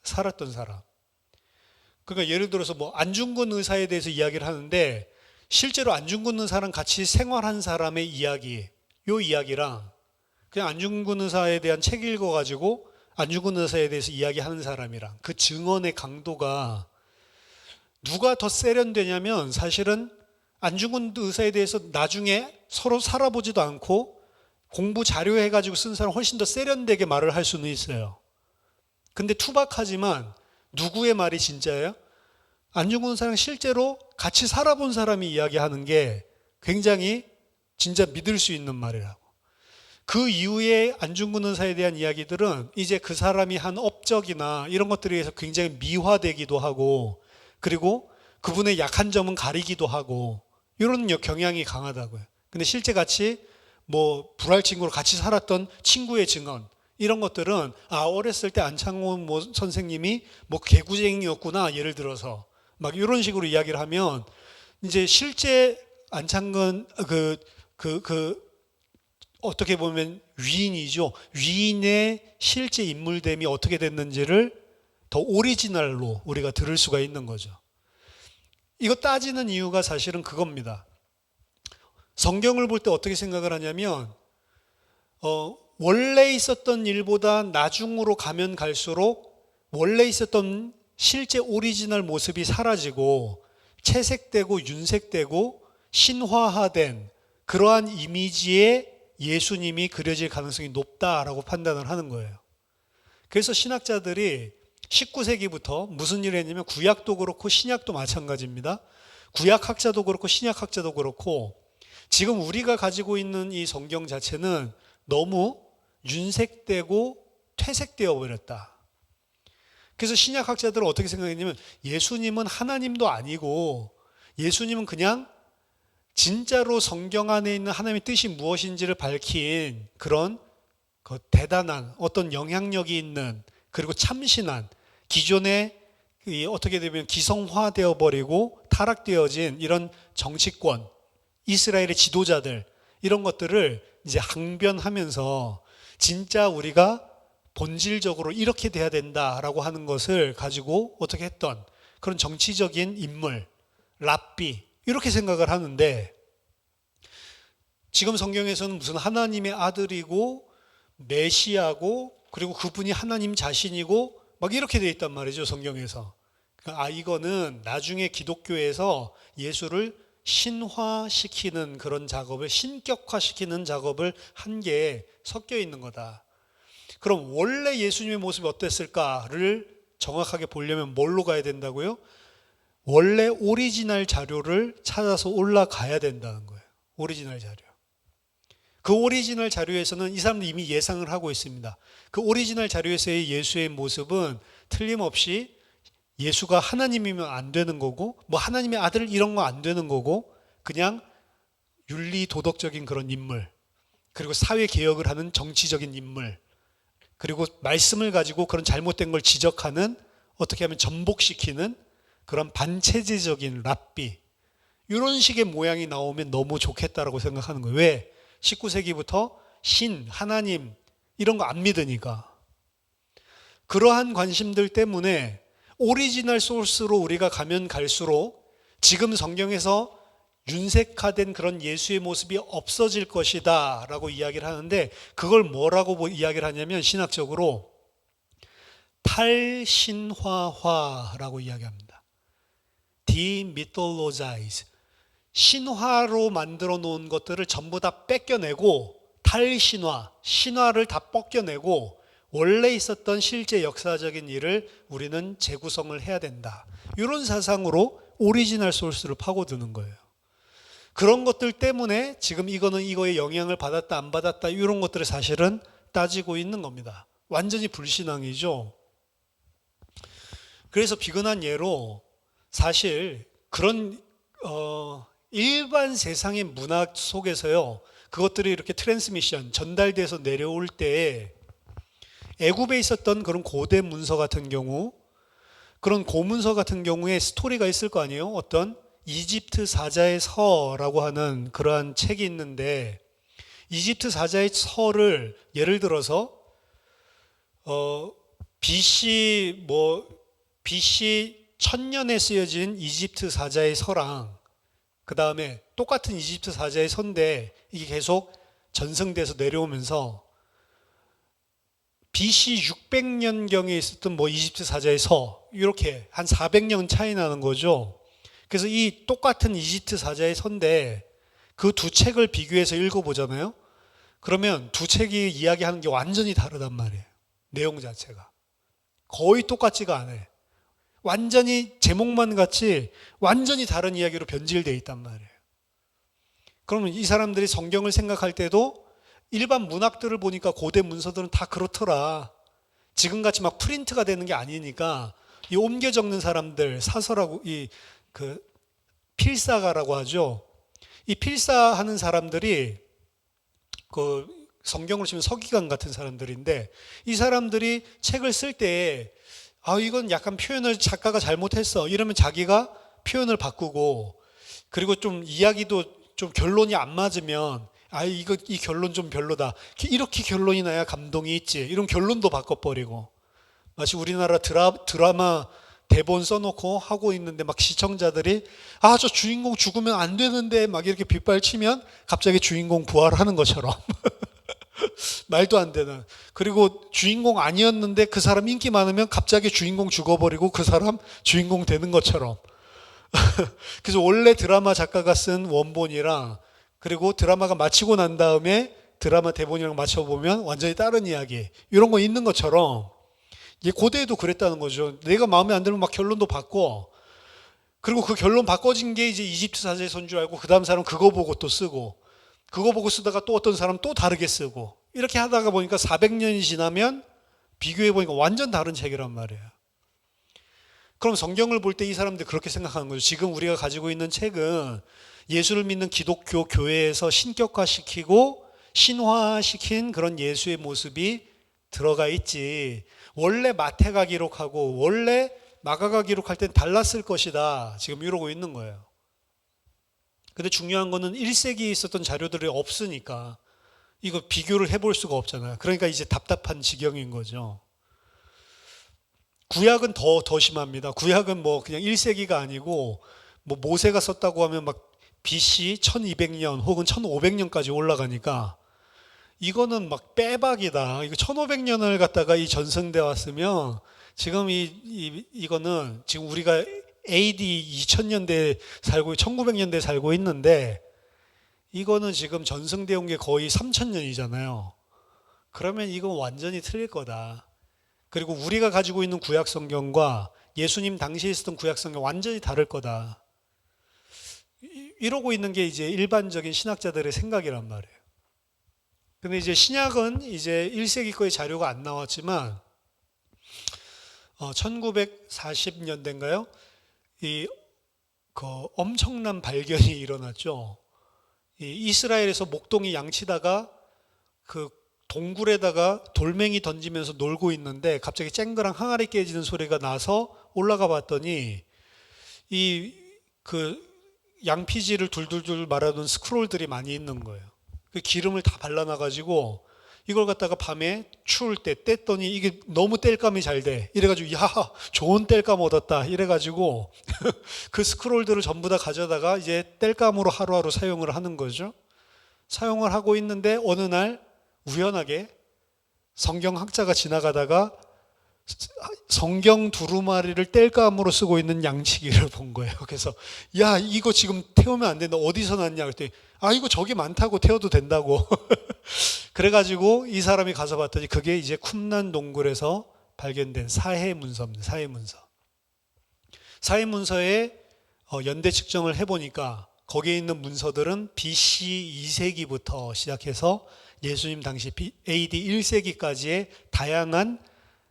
살았던 사람. 그러니까 예를 들어서 뭐 안중근 의사에 대해서 이야기를 하는데 실제로 안중근 의사랑 같이 생활한 사람의 이야기, 요 이야기랑 그냥 안중근 의사에 대한 책 읽어가지고 안중근 의사에 대해서 이야기하는 사람이랑 그 증언의 강도가 누가 더 세련되냐면 사실은 안중근 의사에 대해서 나중에 서로 살아보지도 않고 공부 자료 해가지고 쓴 사람 훨씬 더 세련되게 말을 할 수는 있어요. 근데 투박하지만 누구의 말이 진짜예요? 안중근 의사랑 실제로 같이 살아본 사람이 이야기하는 게 굉장히 진짜 믿을 수 있는 말이라고. 그 이후에 안중근 의사에 대한 이야기들은 이제 그 사람이 한 업적이나 이런 것들에 의해서 굉장히 미화되기도 하고, 그리고 그분의 약한 점은 가리기도 하고 이런 경향이 강하다고요. 근데 실제 같이 뭐 불알 친구로 같이 살았던 친구의 증언 이런 것들은 어렸을 때 안창호 선생님이 뭐 개구쟁이였구나 예를 들어서 막 이런 식으로 이야기를 하면 이제 실제 안창근 어떻게 보면 위인이죠. 위인의 실제 인물됨이 어떻게 됐는지를 더 오리지널로 우리가 들을 수가 있는 거죠. 이거 따지는 이유가 사실은 그겁니다. 성경을 볼 때 어떻게 생각을 하냐면 원래 있었던 일보다 나중으로 가면 갈수록 원래 있었던 실제 오리지널 모습이 사라지고 채색되고 윤색되고 신화화된 그러한 이미지의 예수님이 그려질 가능성이 높다라고 판단을 하는 거예요. 그래서 신학자들이 19세기부터 무슨 일을 했냐면 구약도 그렇고 신약도 마찬가지입니다. 구약학자도 그렇고 신약학자도 그렇고 지금 우리가 가지고 있는 이 성경 자체는 너무 윤색되고 퇴색되어 버렸다. 그래서 신약학자들은 어떻게 생각했냐면 예수님은 하나님도 아니고 예수님은 그냥 진짜로 성경 안에 있는 하나님의 뜻이 무엇인지를 밝힌 그런 그 대단한 어떤 영향력이 있는 그리고 참신한 기존에 어떻게 되면 기성화되어 버리고 타락되어진 이런 정치권, 이스라엘의 지도자들 이런 것들을 이제 항변하면서 진짜 우리가 본질적으로 이렇게 돼야 된다라고 하는 것을 가지고 어떻게 했던 그런 정치적인 인물, 랍비 이렇게 생각을 하는데 지금 성경에서는 무슨 하나님의 아들이고 메시아고 그리고 그분이 하나님 자신이고 막 이렇게 돼 있단 말이죠, 성경에서. 이거는 나중에 기독교에서 예수를 신화시키는 그런 작업을, 신격화시키는 작업을 한 게 섞여 있는 거다. 그럼 원래 예수님의 모습이 어땠을까를 정확하게 보려면 뭘로 가야 된다고요? 원래 오리지널 자료를 찾아서 올라가야 된다는 거예요. 오리지널 자료. 그 오리지널 자료에서는 이 사람들이 이미 예상을 하고 있습니다. 그 오리지널 자료에서의 예수의 모습은 틀림없이 예수가 하나님이면 안 되는 거고 뭐 하나님의 아들 이런 거 안 되는 거고 그냥 윤리 도덕적인 그런 인물 그리고 사회 개혁을 하는 정치적인 인물 그리고 말씀을 가지고 그런 잘못된 걸 지적하는 어떻게 하면 전복시키는 그런 반체제적인 랍비 이런 식의 모양이 나오면 너무 좋겠다라고 생각하는 거예요. 왜? 19세기부터 신, 하나님 이런 거 안 믿으니까. 그러한 관심들 때문에 오리지널 소스로 우리가 가면 갈수록 지금 성경에서 윤색화된 그런 예수의 모습이 없어질 것이다 라고 이야기를 하는데 그걸 뭐라고 이야기를 하냐면 신학적으로 탈신화화라고 이야기합니다. demythologize. 신화로 만들어 놓은 것들을 전부 다 뺏겨내고 탈신화, 신화를 다 뺏겨내고 원래 있었던 실제 역사적인 일을 우리는 재구성을 해야 된다. 이런 사상으로 오리지널 소스를 파고드는 거예요. 그런 것들 때문에 지금 이거는 이거에 영향을 받았다 안 받았다 이런 것들을 사실은 따지고 있는 겁니다. 완전히 불신앙이죠. 그래서 비근한 예로 사실 그런 일반 세상의 문학 속에서요. 그것들이 이렇게 트랜스미션, 전달돼서 내려올 때 애굽에 있었던 그런 고대 문서 같은 경우 그런 고문서 같은 경우에 스토리가 있을 거 아니에요. 어떤 이집트 사자의 서라고 하는 그러한 책이 있는데 이집트 사자의 서를 예를 들어서 BC 1000년에 쓰여진 이집트 사자의 서랑 그 다음에 똑같은 이집트 사자의 서인데 이게 계속 전승돼서 내려오면서 BC 600년경에 있었던 이집트 사자의 서 이렇게 한 400년 차이 나는 거죠. 그래서 이 똑같은 이집트 사자의 서인데 그 두 책을 비교해서 읽어보잖아요. 그러면 두 책이 이야기하는 게 완전히 다르단 말이에요. 내용 자체가. 거의 똑같지가 않아요. 완전히 제목만 같이 완전히 다른 이야기로 변질되어 있단 말이에요. 그러면 이 사람들이 성경을 생각할 때도 일반 문학들을 보니까 고대 문서들은 다 그렇더라. 지금같이 막 프린트가 되는 게 아니니까 이 옮겨 적는 사람들, 사서라고 그 필사가라고 하죠. 이 필사하는 사람들이 그 성경으로 치면 서기관 같은 사람들인데 이 사람들이 책을 쓸 때 이건 약간 표현을 작가가 잘못했어. 이러면 자기가 표현을 바꾸고 그리고 좀 이야기도 좀 결론이 안 맞으면 이 결론 좀 별로다. 이렇게 결론이 나야 감동이 있지. 이런 결론도 바꿔버리고. 마치 우리나라 드라마 대본 써놓고 하고 있는데 막 시청자들이 저 주인공 죽으면 안 되는데 막 이렇게 빗발치면 갑자기 주인공 부활하는 것처럼. 말도 안 되는. 그리고 주인공 아니었는데 그 사람 인기 많으면 갑자기 주인공 죽어버리고 그 사람 주인공 되는 것처럼. 그래서 원래 드라마 작가가 쓴 원본이랑 그리고 드라마가 마치고 난 다음에 드라마 대본이랑 맞춰보면 완전히 다른 이야기 이런 거 있는 것처럼 고대에도 그랬다는 거죠. 내가 마음에 안 들면 막 결론도 바꿔. 그리고 그 결론 바꿔진 게 이제 이집트 사자의 서인 줄 알고 그 다음 사람 그거 보고 또 쓰고 그거 보고 쓰다가 또 어떤 사람 또 다르게 쓰고 이렇게 하다가 보니까 400년이 지나면 비교해 보니까 완전 다른 책이란 말이에요. 그럼 성경을 볼 때 이 사람들이 그렇게 생각하는 거죠. 지금 우리가 가지고 있는 책은 예수를 믿는 기독교 교회에서 신격화시키고 신화시킨 그런 예수의 모습이 들어가 있지. 원래 마태가 기록하고 원래 마가가 기록할 땐 달랐을 것이다. 지금 이러고 있는 거예요. 근데 중요한 거는 1세기에 있었던 자료들이 없으니까 이거 비교를 해볼 수가 없잖아요. 그러니까 이제 답답한 지경인 거죠. 구약은 더 심합니다. 구약은 뭐 그냥 1세기가 아니고 뭐 모세가 썼다고 하면 막 BC 1200년 혹은 1500년까지 올라가니까 이거는 막 빼박이다. 이거 1500년을 갖다가 이 전승대 왔으면 지금 이거는 지금 우리가 AD 2000년대 살고 1900년대 살고 있는데 이거는 지금 전승대 온 게 거의 3000년이잖아요. 그러면 이건 완전히 틀릴 거다. 그리고 우리가 가지고 있는 구약 성경과 예수님 당시에 있었던 구약 성경 완전히 다를 거다. 이러고 있는 게 이제 일반적인 신학자들의 생각이란 말이에요. 근데 이제 신약은 이제 1세기 거의 자료가 안 나왔지만 1940년대인가요? 그 엄청난 발견이 일어났죠. 이스라엘에서 목동이 양치다가 그 동굴에다가 돌멩이 던지면서 놀고 있는데 갑자기 쨍그랑 항아리 깨지는 소리가 나서 올라가 봤더니 그 양피지를 둘둘둘 말아둔 스크롤들이 많이 있는 거예요. 그 기름을 다 발라놔가지고 이걸 갖다가 밤에 추울 때 뗐더니 이게 너무 땔감이 잘 돼. 이래가지고 야 좋은 땔감 얻었다. 이래가지고 그 스크롤들을 전부 다 가져다가 이제 땔감으로 하루하루 사용을 하는 거죠. 사용을 하고 있는데 어느 날 우연하게 성경학자가 지나가다가 성경 두루마리를 땔감으로 쓰고 있는 양치기를 본 거예요. 그래서 야 이거 지금 태우면 안 된다. 어디서 났냐 그랬더니 이거 저기 많다고 태워도 된다고. 그래가지고 이 사람이 가서 봤더니 그게 이제 쿰란 동굴에서 발견된 사해문서입니다. 사해문서. 사해문서에 연대 측정을 해보니까 거기에 있는 문서들은 BC 2세기부터 시작해서 예수님 당시 AD 1세기까지의 다양한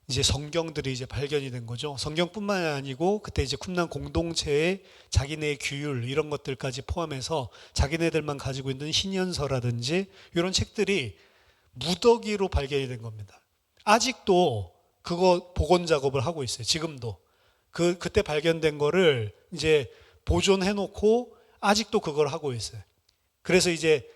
이제 성경들이 이제 발견이 된 거죠. 성경뿐만 아니고 그때 이제 쿰란 공동체의 자기네의 규율 이런 것들까지 포함해서 자기네들만 가지고 있는 신연서라든지 이런 책들이 무더기로 발견이 된 겁니다. 아직도 그거 복원 작업을 하고 있어요. 지금도 그때 발견된 거를 이제 보존해 놓고 아직도 그걸 하고 있어요. 그래서 이제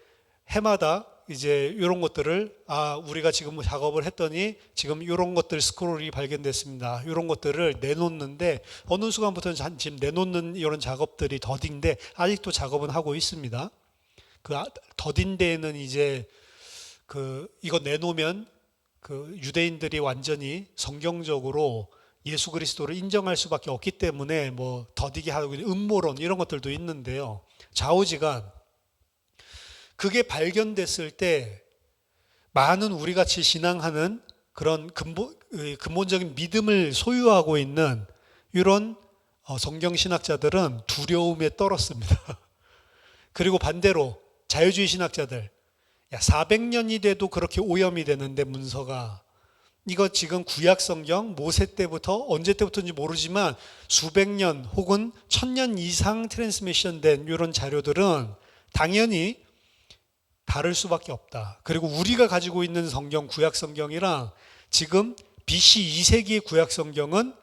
해마다 이제 이런 것들을 우리가 지금 작업을 했더니 지금 이런 것들 스크롤이 발견됐습니다. 이런 것들을 내놓는데 어느 순간부터는 지금 내놓는 이런 작업들이 더딘데 아직도 작업은 하고 있습니다. 그 더딘 데에는 이제 이거 내놓으면 그 유대인들이 완전히 성경적으로 예수 그리스도를 인정할 수밖에 없기 때문에 뭐 더디게 하고 있는 음모론 이런 것들도 있는데요. 좌우지간 그게 발견됐을 때 많은 우리 같이 신앙하는 그런 근본적인 믿음을 소유하고 있는 이런 성경신학자들은 두려움에 떨었습니다. 그리고 반대로 자유주의 신학자들 400년이 돼도 그렇게 오염이 되는데 문서가 이거 지금 구약 성경 모세 때부터 언제 때부터인지 모르지만 수백 년 혹은 1000년 이상 트랜스미션 된 이런 자료들은 당연히 다를 수밖에 없다. 그리고 우리가 가지고 있는 성경, 구약 성경이랑 지금 BC 2세기의 구약 성경은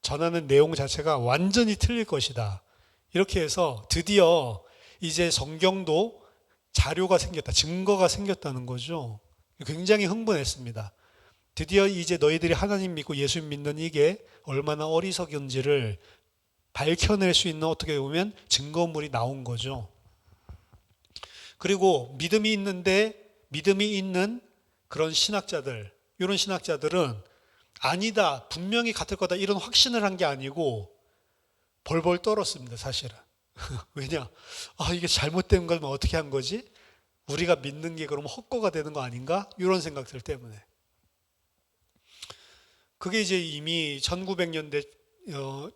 전하는 내용 자체가 완전히 틀릴 것이다. 이렇게 해서 드디어 이제 성경도 자료가 생겼다. 증거가 생겼다는 거죠. 굉장히 흥분했습니다. 드디어 이제 너희들이 하나님 믿고 예수 믿는 이게 얼마나 어리석은지를 밝혀낼 수 있는 어떻게 보면 증거물이 나온 거죠. 그리고 믿음이 있는 그런 신학자들, 이런 신학자들은 아니다, 분명히 같을 거다 이런 확신을 한 게 아니고 벌벌 떨었습니다, 사실은. 왜냐? 이게 잘못된 거면 어떻게 한 거지? 우리가 믿는 게 그럼 헛거가 되는 거 아닌가? 이런 생각들 때문에. 그게 이제 이미 1900년대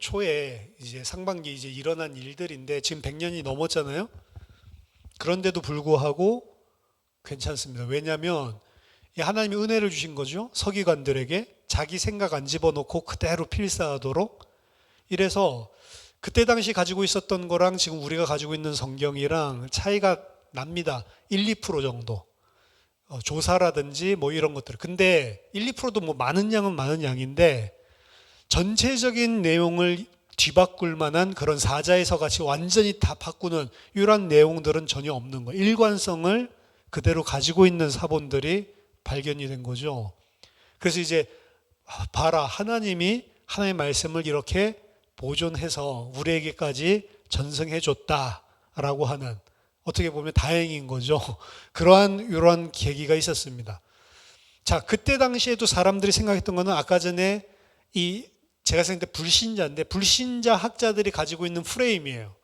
초에 이제 상반기 이제 일어난 일들인데 지금 100년이 넘었잖아요. 그런데도 불구하고 괜찮습니다. 왜냐하면 하나님이 은혜를 주신 거죠. 서기관들에게 자기 생각 안 집어넣고 그대로 필사하도록 이래서 그때 당시 가지고 있었던 거랑 지금 우리가 가지고 있는 성경이랑 차이가 납니다. 1, 2% 정도. 조사라든지 뭐 이런 것들. 근데 1, 2%도 뭐 많은 양은 많은 양인데 전체적인 내용을 뒤바꿀 만한 그런 사자에서 같이 완전히 다 바꾸는 이런 내용들은 전혀 없는 거예요. 일관성을 그대로 가지고 있는 사본들이 발견이 된 거죠. 그래서 이제 봐라, 하나님이 하나님의 말씀을 이렇게 보존해서 우리에게까지 전승해 줬다라고 하는, 어떻게 보면 다행인 거죠. 이러한 계기가 있었습니다. 자, 그때 당시에도 사람들이 생각했던 거는 아까 전에 제가 생각할 때 불신자인데, 불신자 학자들이 가지고 있는 프레임이에요.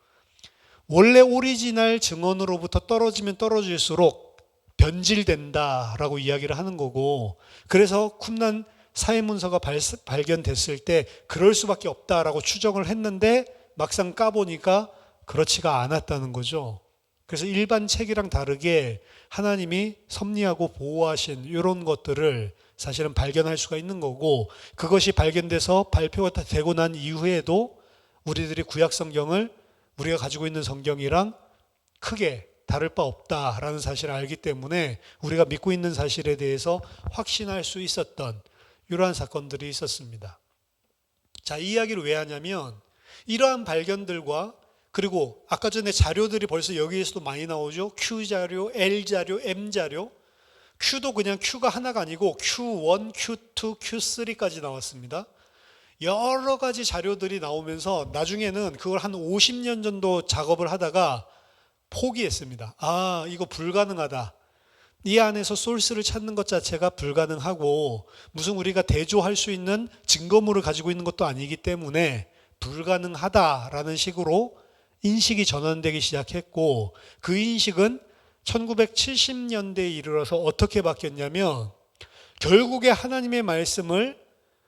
원래 오리지널 증언으로부터 떨어지면 떨어질수록 변질된다라고 이야기를 하는 거고, 그래서 쿰란 사회문서가 발견됐을 때 그럴 수밖에 없다라고 추정을 했는데 막상 까보니까 그렇지가 않았다는 거죠. 그래서 일반 책이랑 다르게 하나님이 섭리하고 보호하신 이런 것들을 사실은 발견할 수가 있는 거고, 그것이 발견돼서 발표가 되고 난 이후에도 우리들이 구약 성경을 우리가 가지고 있는 성경이랑 크게 다를 바 없다라는 사실을 알기 때문에 우리가 믿고 있는 사실에 대해서 확신할 수 있었던 이러한 사건들이 있었습니다. 자, 이 이야기를 왜 하냐면 이러한 발견들과, 그리고 아까 전에 자료들이 벌써 여기에서도 많이 나오죠. Q자료, L자료, M자료. Q도 그냥 Q가 하나가 아니고 Q1, Q2, Q3까지 나왔습니다. 여러 가지 자료들이 나오면서 나중에는 그걸 한 50년 정도 작업을 하다가 포기했습니다. 아, 이거 불가능하다. 이 안에서 소스를 찾는 것 자체가 불가능하고 무슨 우리가 대조할 수 있는 증거물을 가지고 있는 것도 아니기 때문에 불가능하다라는 식으로 인식이 전환되기 시작했고, 그 인식은 1970년대에 이르러서 어떻게 바뀌었냐면 결국에 하나님의 말씀을,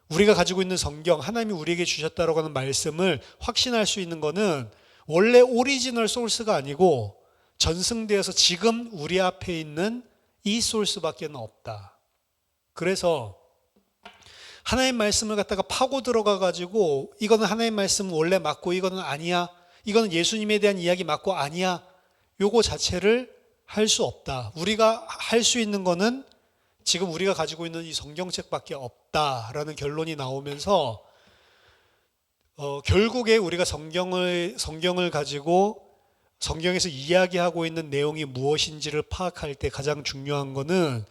우리가 가지고 있는 성경, 하나님이 우리에게 주셨다라고 하는 말씀을 확신할 수 있는 거는 원래 오리지널 소스가 아니고 전승되어서 지금 우리 앞에 있는 이 소스밖에 없다. 그래서 하나님의 말씀을 갖다가 파고 들어가 가지고 이거는 하나님의 말씀 원래 맞고 이거는 아니야, 이거는 예수님에 대한 이야기 맞고 아니야, 요거 자체를 할 수 없다. 우리가 할 수 있는 거는 지금 우리가 가지고 있는 이 성경책밖에 없다라는 결론이 나오면서 결국에 우리가 성경을 가지고 성경에서 이야기하고 있는 내용이 무엇인지를 파악할 때 가장 중요한 거는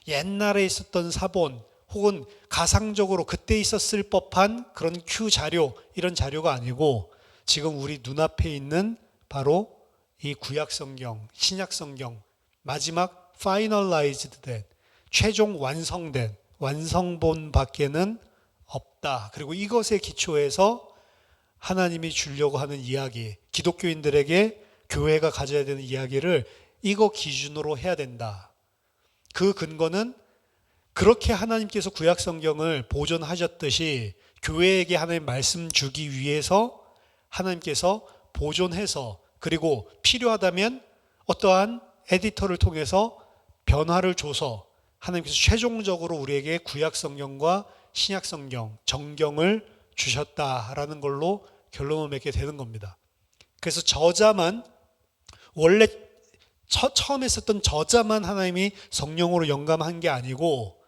옛날에 있었던 사본 혹은 가상적으로 그때 있었을 법한 그런 Q 자료, 이런 자료가 아니고 지금 우리 눈앞에 있는 바로 이 구약 성경, 신약 성경, 마지막 finalized 된, 최종 완성된 완성본 밖에는 없다. 그리고 이것에 기초해서 하나님이 주려고 하는 이야기, 기독교인들에게 교회가 가져야 되는 이야기를 이거 기준으로 해야 된다. 그 근거는 그렇게 하나님께서 구약 성경을 보존하셨듯이 교회에게 하나님 말씀 주기 위해서 하나님께서 보존해서, 그리고 필요하다면 어떠한 에디터를 통해서 변화를 줘서 하나님께서 최종적으로 우리에게 구약 성경과 신약 성경, 정경을 주셨다라는 걸로 결론을 맺게 되는 겁니다. 그래서 저자만, 원래 처음에 썼던 저자만 하나님이 성령으로 영감한 게 아니고,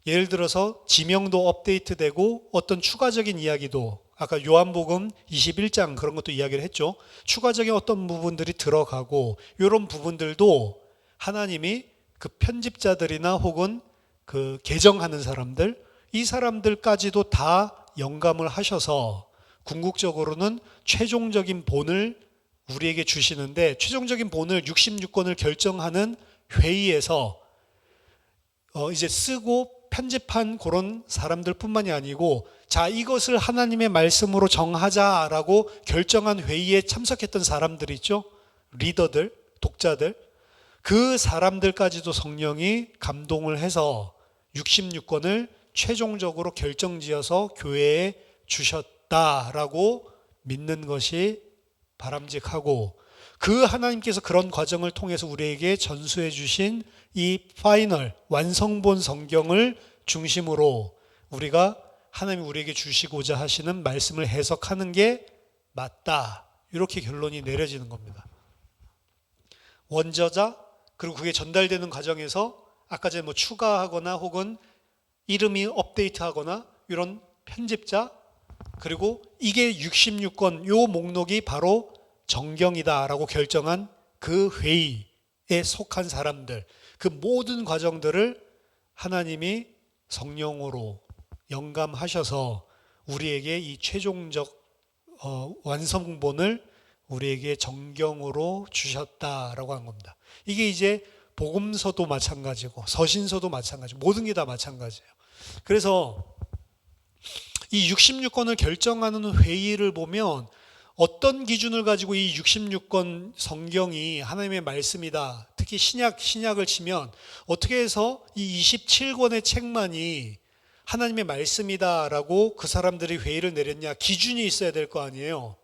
예를 들어서 지명도 업데이트되고 어떤 추가적인 이야기도, 아까 요한복음 21장 그런 것도 이야기를 했죠. 추가적인 어떤 부분들이 들어가고, 이런 부분들도 하나님이 그 편집자들이나 혹은 그 개정하는 사람들, 이 사람들까지도 다 영감을 하셔서 궁극적으로는 최종적인 본을 우리에게 주시는데, 최종적인 본을 66권을 결정하는 회의에서 이제 쓰고 편집한 그런 사람들 뿐만이 아니고, 자, 이것을 하나님의 말씀으로 정하자라고 결정한 회의에 참석했던 사람들 있죠. 리더들, 독자들. 그 사람들까지도 성령이 감동을 해서 66권을 최종적으로 결정지어서 교회에 주셨다라고 믿는 것이 바람직하고, 그 하나님께서 그런 과정을 통해서 우리에게 전수해 주신 이 파이널 완성본 성경을 중심으로 우리가 하나님이 우리에게 주시고자 하시는 말씀을 해석하는 게 맞다. 이렇게 결론이 내려지는 겁니다. 원저자, 그리고 그게 전달되는 과정에서 아까 전에 뭐 추가하거나 혹은 이름이 업데이트하거나 이런 편집자, 그리고 이게 66권 요 목록이 바로 정경이다라고 결정한 그 회의에 속한 사람들, 그 모든 과정들을 하나님이 성령으로 영감하셔서 우리에게 이 최종적 완성본을 우리에게 정경으로 주셨다라고 한 겁니다. 이게 이제 복음서도 마찬가지고 서신서도 마찬가지고 모든 게 다 마찬가지예요. 그래서 이 66권을 결정하는 회의를 보면 어떤 기준을 가지고 이 66권 성경이 하나님의 말씀이다. 특히 신약을 치면 어떻게 해서 이 27권의 책만이 하나님의 말씀이다라고 그 사람들이 회의를 내렸냐. 기준이 있어야 될 거 아니에요.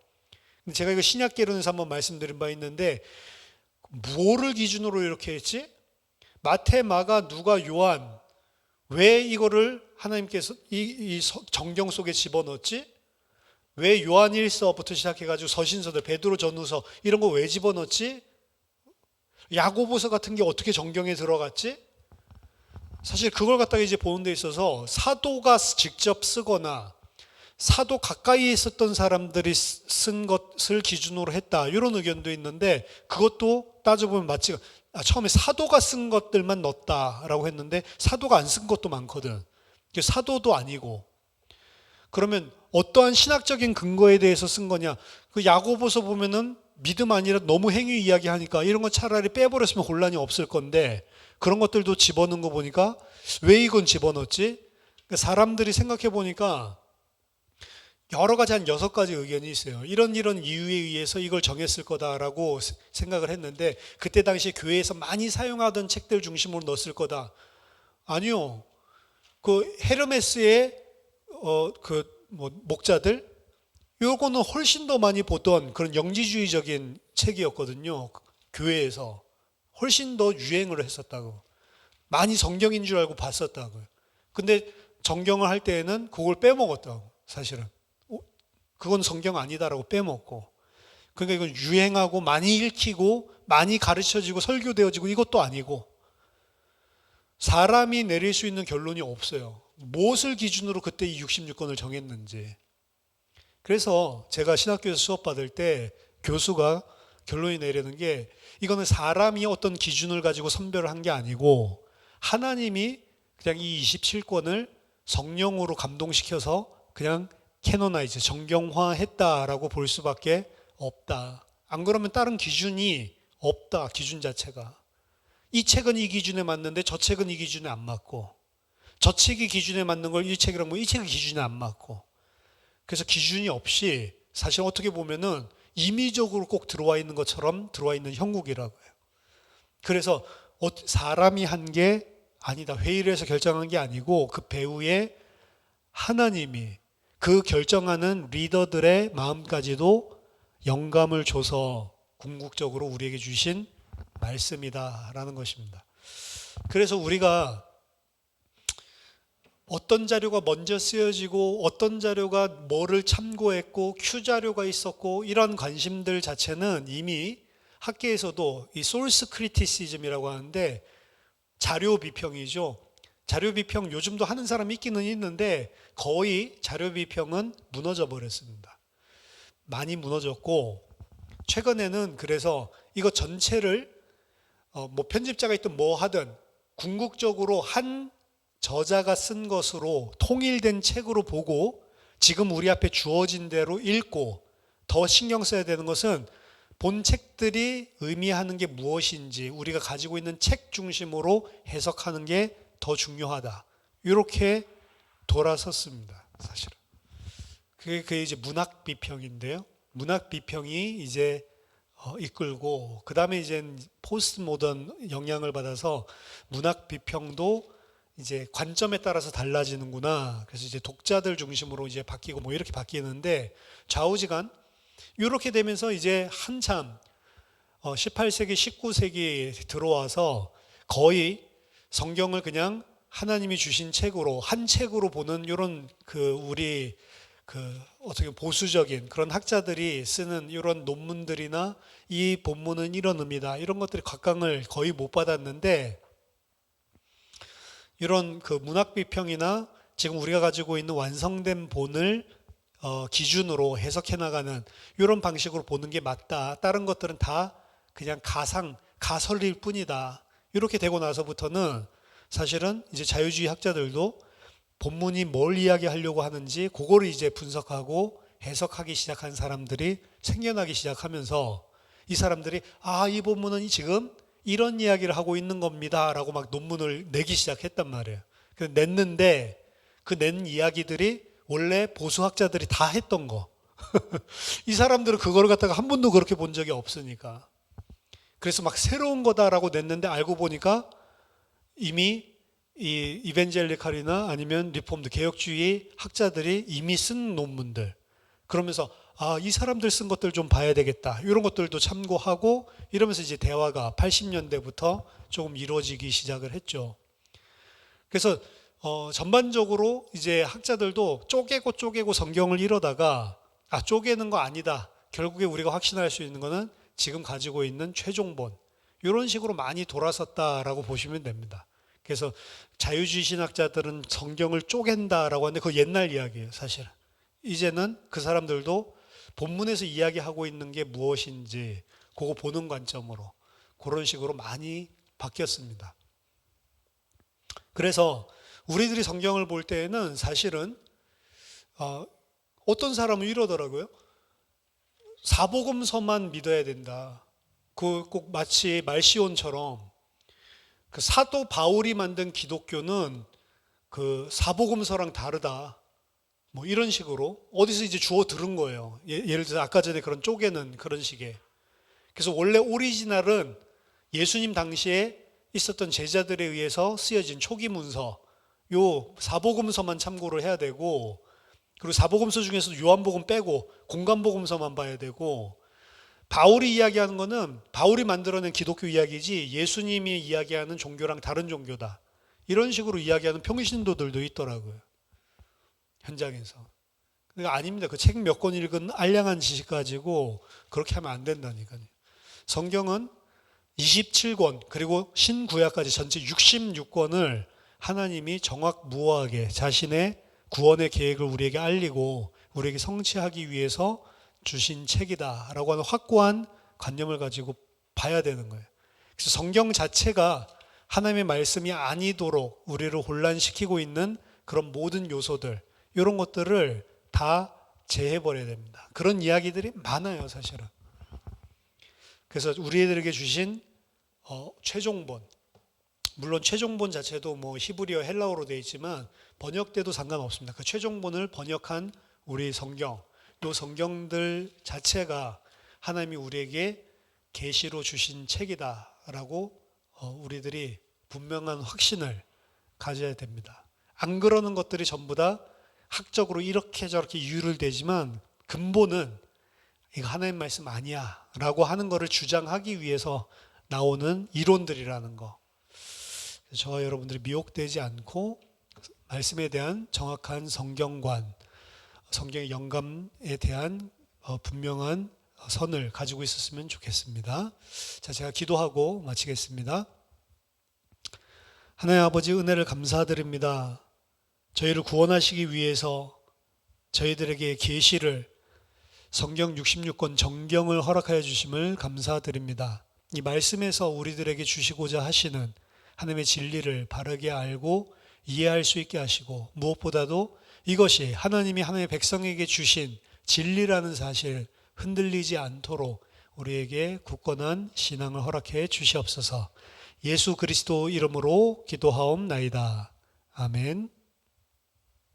제가 이거 신약개론에서 한번 말씀드린 바 있는데 뭐를 기준으로 이렇게 했지? 마태, 마가, 누가, 요한 왜 이거를 하나님께서 이 정경 속에 집어넣었지? 왜 요한일서부터 시작해가지고 서신서들, 베드로 전후서 이런 거 왜 집어넣었지? 야고보서 같은 게 어떻게 정경에 들어갔지? 사실 그걸 갖다가 이제 보는 데 있어서 사도가 직접 쓰거나 사도 가까이에 있었던 사람들이 쓴 것을 기준으로 했다. 이런 의견도 있는데 그것도 따져보면 맞지. 처음에 사도가 쓴 것들만 넣었다라고 했는데 사도가 안 쓴 것도 많거든. 사도도 아니고. 그러면 어떠한 신학적인 근거에 대해서 쓴 거냐. 그 야고보서 보면은 믿음 아니라 너무 행위 이야기하니까 이런 거 차라리 빼버렸으면 혼란이 없을 건데 그런 것들도 집어넣은 거 보니까 왜 이건 집어넣었지? 사람들이 생각해 보니까 여러 가지 한 6가지 의견이 있어요. 이런 이유에 의해서 이걸 정했을 거다라고 생각을 했는데 그때 당시 교회에서 많이 사용하던 책들 중심으로 넣었을 거다. 아니요. 그 헤르메스의 목자들 요거는 훨씬 더 많이 보던 그런 영지주의적인 책이었거든요. 교회에서 훨씬 더 유행을 했었다고. 많이 정경인 줄 알고 봤었다고요. 근데 정경을 할 때에는 그걸 빼먹었다고. 사실은 그건 성경 아니다라고 빼먹고. 그러니까 이건 유행하고 많이 읽히고 많이 가르쳐지고 설교되어지고 이것도 아니고 사람이 내릴 수 있는 결론이 없어요. 무엇을 기준으로 그때 이 66권을 정했는지. 그래서 제가 신학교에서 수업 받을 때 교수가 결론이 내리는 게 이거는 사람이 어떤 기준을 가지고 선별을 한 게 아니고 하나님이 그냥 이 27권을 성령으로 감동시켜서 그냥 캐노나이즈, 정경화했다라고 볼 수밖에 없다. 안 그러면 다른 기준이 없다. 기준 자체가. 이 책은 이 기준에 맞는데 저 책은 이 기준에 안 맞고 저 책이 기준에 맞는 걸 이 책이라고 하면 이 책이 기준에 안 맞고 그래서 기준이 없이 사실 어떻게 보면은 임의적으로 꼭 들어와 있는 것처럼 들어와 있는 형국이라고요. 그래서 사람이 한 게 아니다. 회의를 해서 결정한 게 아니고 그 배후에 하나님이 그 결정하는 리더들의 마음까지도 영감을 줘서 궁극적으로 우리에게 주신 말씀이다라는 것입니다. 그래서 우리가 어떤 자료가 먼저 쓰여지고 어떤 자료가 뭐를 참고했고 큐 자료가 있었고 이런 관심들 자체는 이미 학계에서도 이 소스 크리티시즘이라고 하는데 자료 비평이죠. 자료 비평 요즘도 하는 사람이 있기는 있는데 거의 자료 비평은 무너져 버렸습니다. 많이 무너졌고 최근에는 그래서 이거 전체를 뭐 편집자가 있든 뭐 하든 궁극적으로 한 저자가 쓴 것으로 통일된 책으로 보고 지금 우리 앞에 주어진 대로 읽고 더 신경 써야 되는 것은 본 책들이 의미하는 게 무엇인지 우리가 가지고 있는 책 중심으로 해석하는 게 더 중요하다. 이렇게 돌아섰습니다. 사실은. 그게 이제 문학 비평인데요. 문학 비평이 이제 이끌고 그 다음에 이제 포스트 모던 영향을 받아서 문학 비평도 이제 관점에 따라서 달라지는구나. 그래서 이제 독자들 중심으로 이제 바뀌고 뭐 이렇게 바뀌는데 좌우지간 이렇게 되면서 이제 한참 18세기, 19세기에 들어와서 거의 성경을 그냥 하나님이 주신 책으로 한 책으로 보는 이런 우리 어떻게 보수적인 그런 학자들이 쓰는 이런 논문들이나 이 본문은 이런 의미다 이런 것들이 각광을 거의 못 받았는데, 이런 문학 비평이나 지금 우리가 가지고 있는 완성된 본을 기준으로 해석해 나가는 이런 방식으로 보는 게 맞다. 다른 것들은 다 그냥 가설일 뿐이다. 이렇게 되고 나서부터는 사실은 이제 자유주의 학자들도 본문이 뭘 이야기하려고 하는지 그거를 이제 분석하고 해석하기 시작한 사람들이 생겨나기 시작하면서, 이 사람들이 이 본문은 지금 이런 이야기를 하고 있는 겁니다 라고 막 논문을 내기 시작했단 말이에요. 냈는데 그 낸 이야기들이 원래 보수학자들이 다 했던 거. 이 사람들은 그거를 갖다가 한 번도 그렇게 본 적이 없으니까. 그래서 막 새로운 거다라고 냈는데 알고 보니까 이미 이 이벤젤리칼이나 아니면 리폼드 개혁주의 학자들이 이미 쓴 논문들, 그러면서 이 사람들 쓴 것들 좀 봐야 되겠다 이런 것들도 참고하고 이러면서 이제 대화가 80년대부터 조금 이루어지기 시작을 했죠. 그래서 전반적으로 이제 학자들도 쪼개고 성경을 이러다가 쪼개는 거 아니다, 결국에 우리가 확신할 수 있는 거는 지금 가지고 있는 최종본, 이런 식으로 많이 돌아섰다라고 보시면 됩니다. 그래서 자유주의 신학자들은 성경을 쪼갠다라고 하는데 그거 옛날 이야기예요, 사실은. 이제는 그 사람들도 본문에서 이야기하고 있는 게 무엇인지 그거 보는 관점으로 그런 식으로 많이 바뀌었습니다. 그래서 우리들이 성경을 볼 때에는 사실은 어떤 사람은 이러더라고요. 사복음서만 믿어야 된다. 꼭 마치 말시온처럼 사도 바울이 만든 기독교는 사복음서랑 다르다. 뭐 이런 식으로 어디서 이제 주워 들은 거예요. 예를 들어서 아까 전에 그런 쪼개는 그런 식의. 그래서 원래 오리지널은 예수님 당시에 있었던 제자들에 의해서 쓰여진 초기 문서, 요 사복음서만 참고를 해야 되고, 그리고 사복음서 중에서도 요한복음 빼고 공간복음서만 봐야 되고, 바울이 이야기하는 거는 바울이 만들어낸 기독교 이야기지 예수님이 이야기하는 종교랑 다른 종교다. 이런 식으로 이야기하는 평신도들도 있더라고요. 현장에서. 그러니까 아닙니다. 그 책 몇 권 읽은 알량한 지식 가지고 그렇게 하면 안 된다니까요. 성경은 27권 그리고 신구약까지 전체 66권을 하나님이 정확무오하게 자신의 구원의 계획을 우리에게 알리고 우리에게 성취하기 위해서 주신 책이다라고 하는 확고한 관념을 가지고 봐야 되는 거예요. 그래서 성경 자체가 하나님의 말씀이 아니도록 우리를 혼란시키고 있는 그런 모든 요소들, 이런 것들을 다 제해버려야 됩니다. 그런 이야기들이 많아요, 사실은. 그래서 우리들에게 주신 최종본, 물론 최종본 자체도 뭐 히브리어 헬라어로 되어 있지만 번역돼도 상관없습니다. 그 최종본을 번역한 우리 성경, 이 성경들 자체가 하나님이 우리에게 계시로 주신 책이다라고 우리들이 분명한 확신을 가져야 됩니다. 안 그러는 것들이 전부 다 학적으로 이렇게 저렇게 이유를 대지만 근본은 이거 하나님 말씀 아니야 라고 하는 것을 주장하기 위해서 나오는 이론들이라는 거. 저와 여러분들이 미혹되지 않고 말씀에 대한 정확한 성경관, 성경의 영감에 대한 분명한 선을 가지고 있었으면 좋겠습니다. 자, 제가 기도하고 마치겠습니다. 하나님 아버지, 은혜를 감사드립니다. 저희를 구원하시기 위해서 저희들에게 계시를, 성경 66권 정경을 허락하여 주심을 감사드립니다. 이 말씀에서 우리들에게 주시고자 하시는 하나님의 진리를 바르게 알고 이해할 수 있게 하시고, 무엇보다도 이것이 하나님이 하나님의 백성에게 주신 진리라는 사실 흔들리지 않도록 우리에게 굳건한 신앙을 허락해 주시옵소서. 예수 그리스도 이름으로 기도하옵나이다. 아멘.